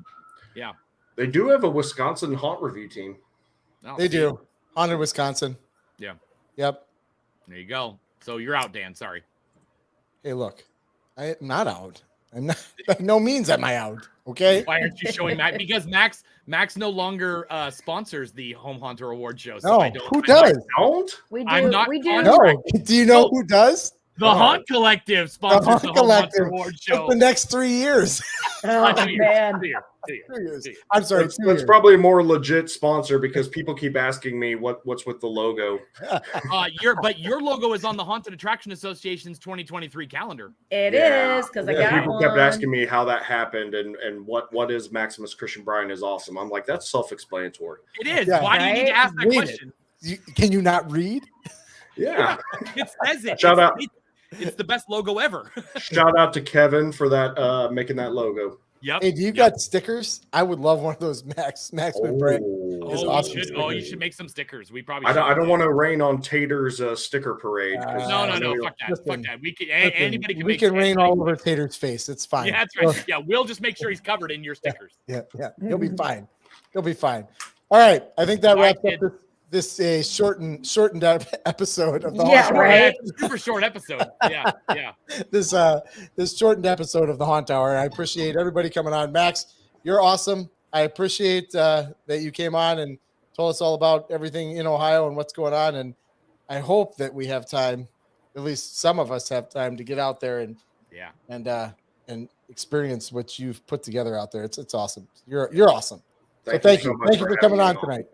Yeah. They do have a Wisconsin haunt review team. Oh, They do. Haunted Wisconsin. Yeah. Yep. There you go. So you're out, Dan. Sorry. Hey, look, I'm not out. I'm not. By no means am I out. Okay. Why aren't you showing Max? Because Max no longer sponsors the Home Haunter Award show. So No, I don't. who does? Don't? We do. I'm not we do. No. Do you know who does? The Haunt Collective sponsors the Home Haunter Award show. For the next 3 years. Oh, 2 years. man. 2 years. 2 years. I'm sorry. That's probably a more legit sponsor because people keep asking me what's with the logo. Your logo is on the Haunted Attraction Association's 2023 calendar. It is because I got people one. kept asking me how that happened and what is Maximus Christian Bryant is awesome. I'm like, that's self-explanatory. It is. Yeah. Why do you need to ask that Read question? Can you not read? Yeah. It says it. Shout out. It's the best logo ever. Shout out to Kevin for that making that logo. Yep. Hey, do you got stickers? I would love one of those Maximus Bryant. Oh, awesome you should make some stickers. We probably. I don't want to rain on Tater's sticker parade. No, fuck that. Fuck that. We can. Anybody can. We can rain all over Tater's face. It's fine. Yeah, that's right. Yeah, we'll just make sure he's covered in your stickers. Yeah. He'll be fine. He'll be fine. All right. I think that wraps up this shortened episode of the right. Super short episode. Yeah. This shortened episode of the Haunt Hour. I appreciate everybody coming on. Max, you're awesome. I appreciate that you came on and told us all about everything in Ohio and what's going on. And I hope that we have time, at least some of us have time, to get out there and experience what you've put together out there. It's awesome. You're awesome. Thank you for coming on tonight.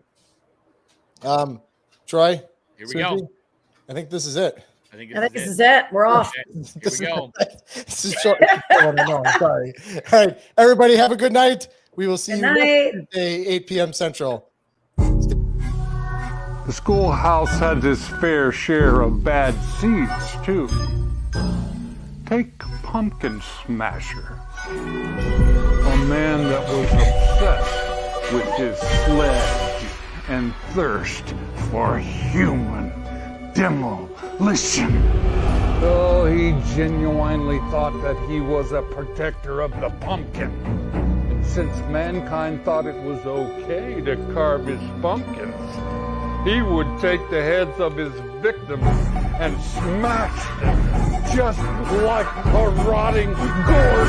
Troy, here we go. I think this is it. I think this is it. We're off. Here we go. This is short. I'm sorry. All right, everybody, have a good night. We will see you next Thursday, 8 p.m. Central. The schoolhouse had its fair share of bad seeds, too. Take Pumpkin Smasher, a man that was obsessed with his sledge and thirst for human demolition. Oh, he genuinely thought that he was a protector of the pumpkin. And since mankind thought it was okay to carve his pumpkins, he would take the heads of his victims and smash them just like a rotting gourd.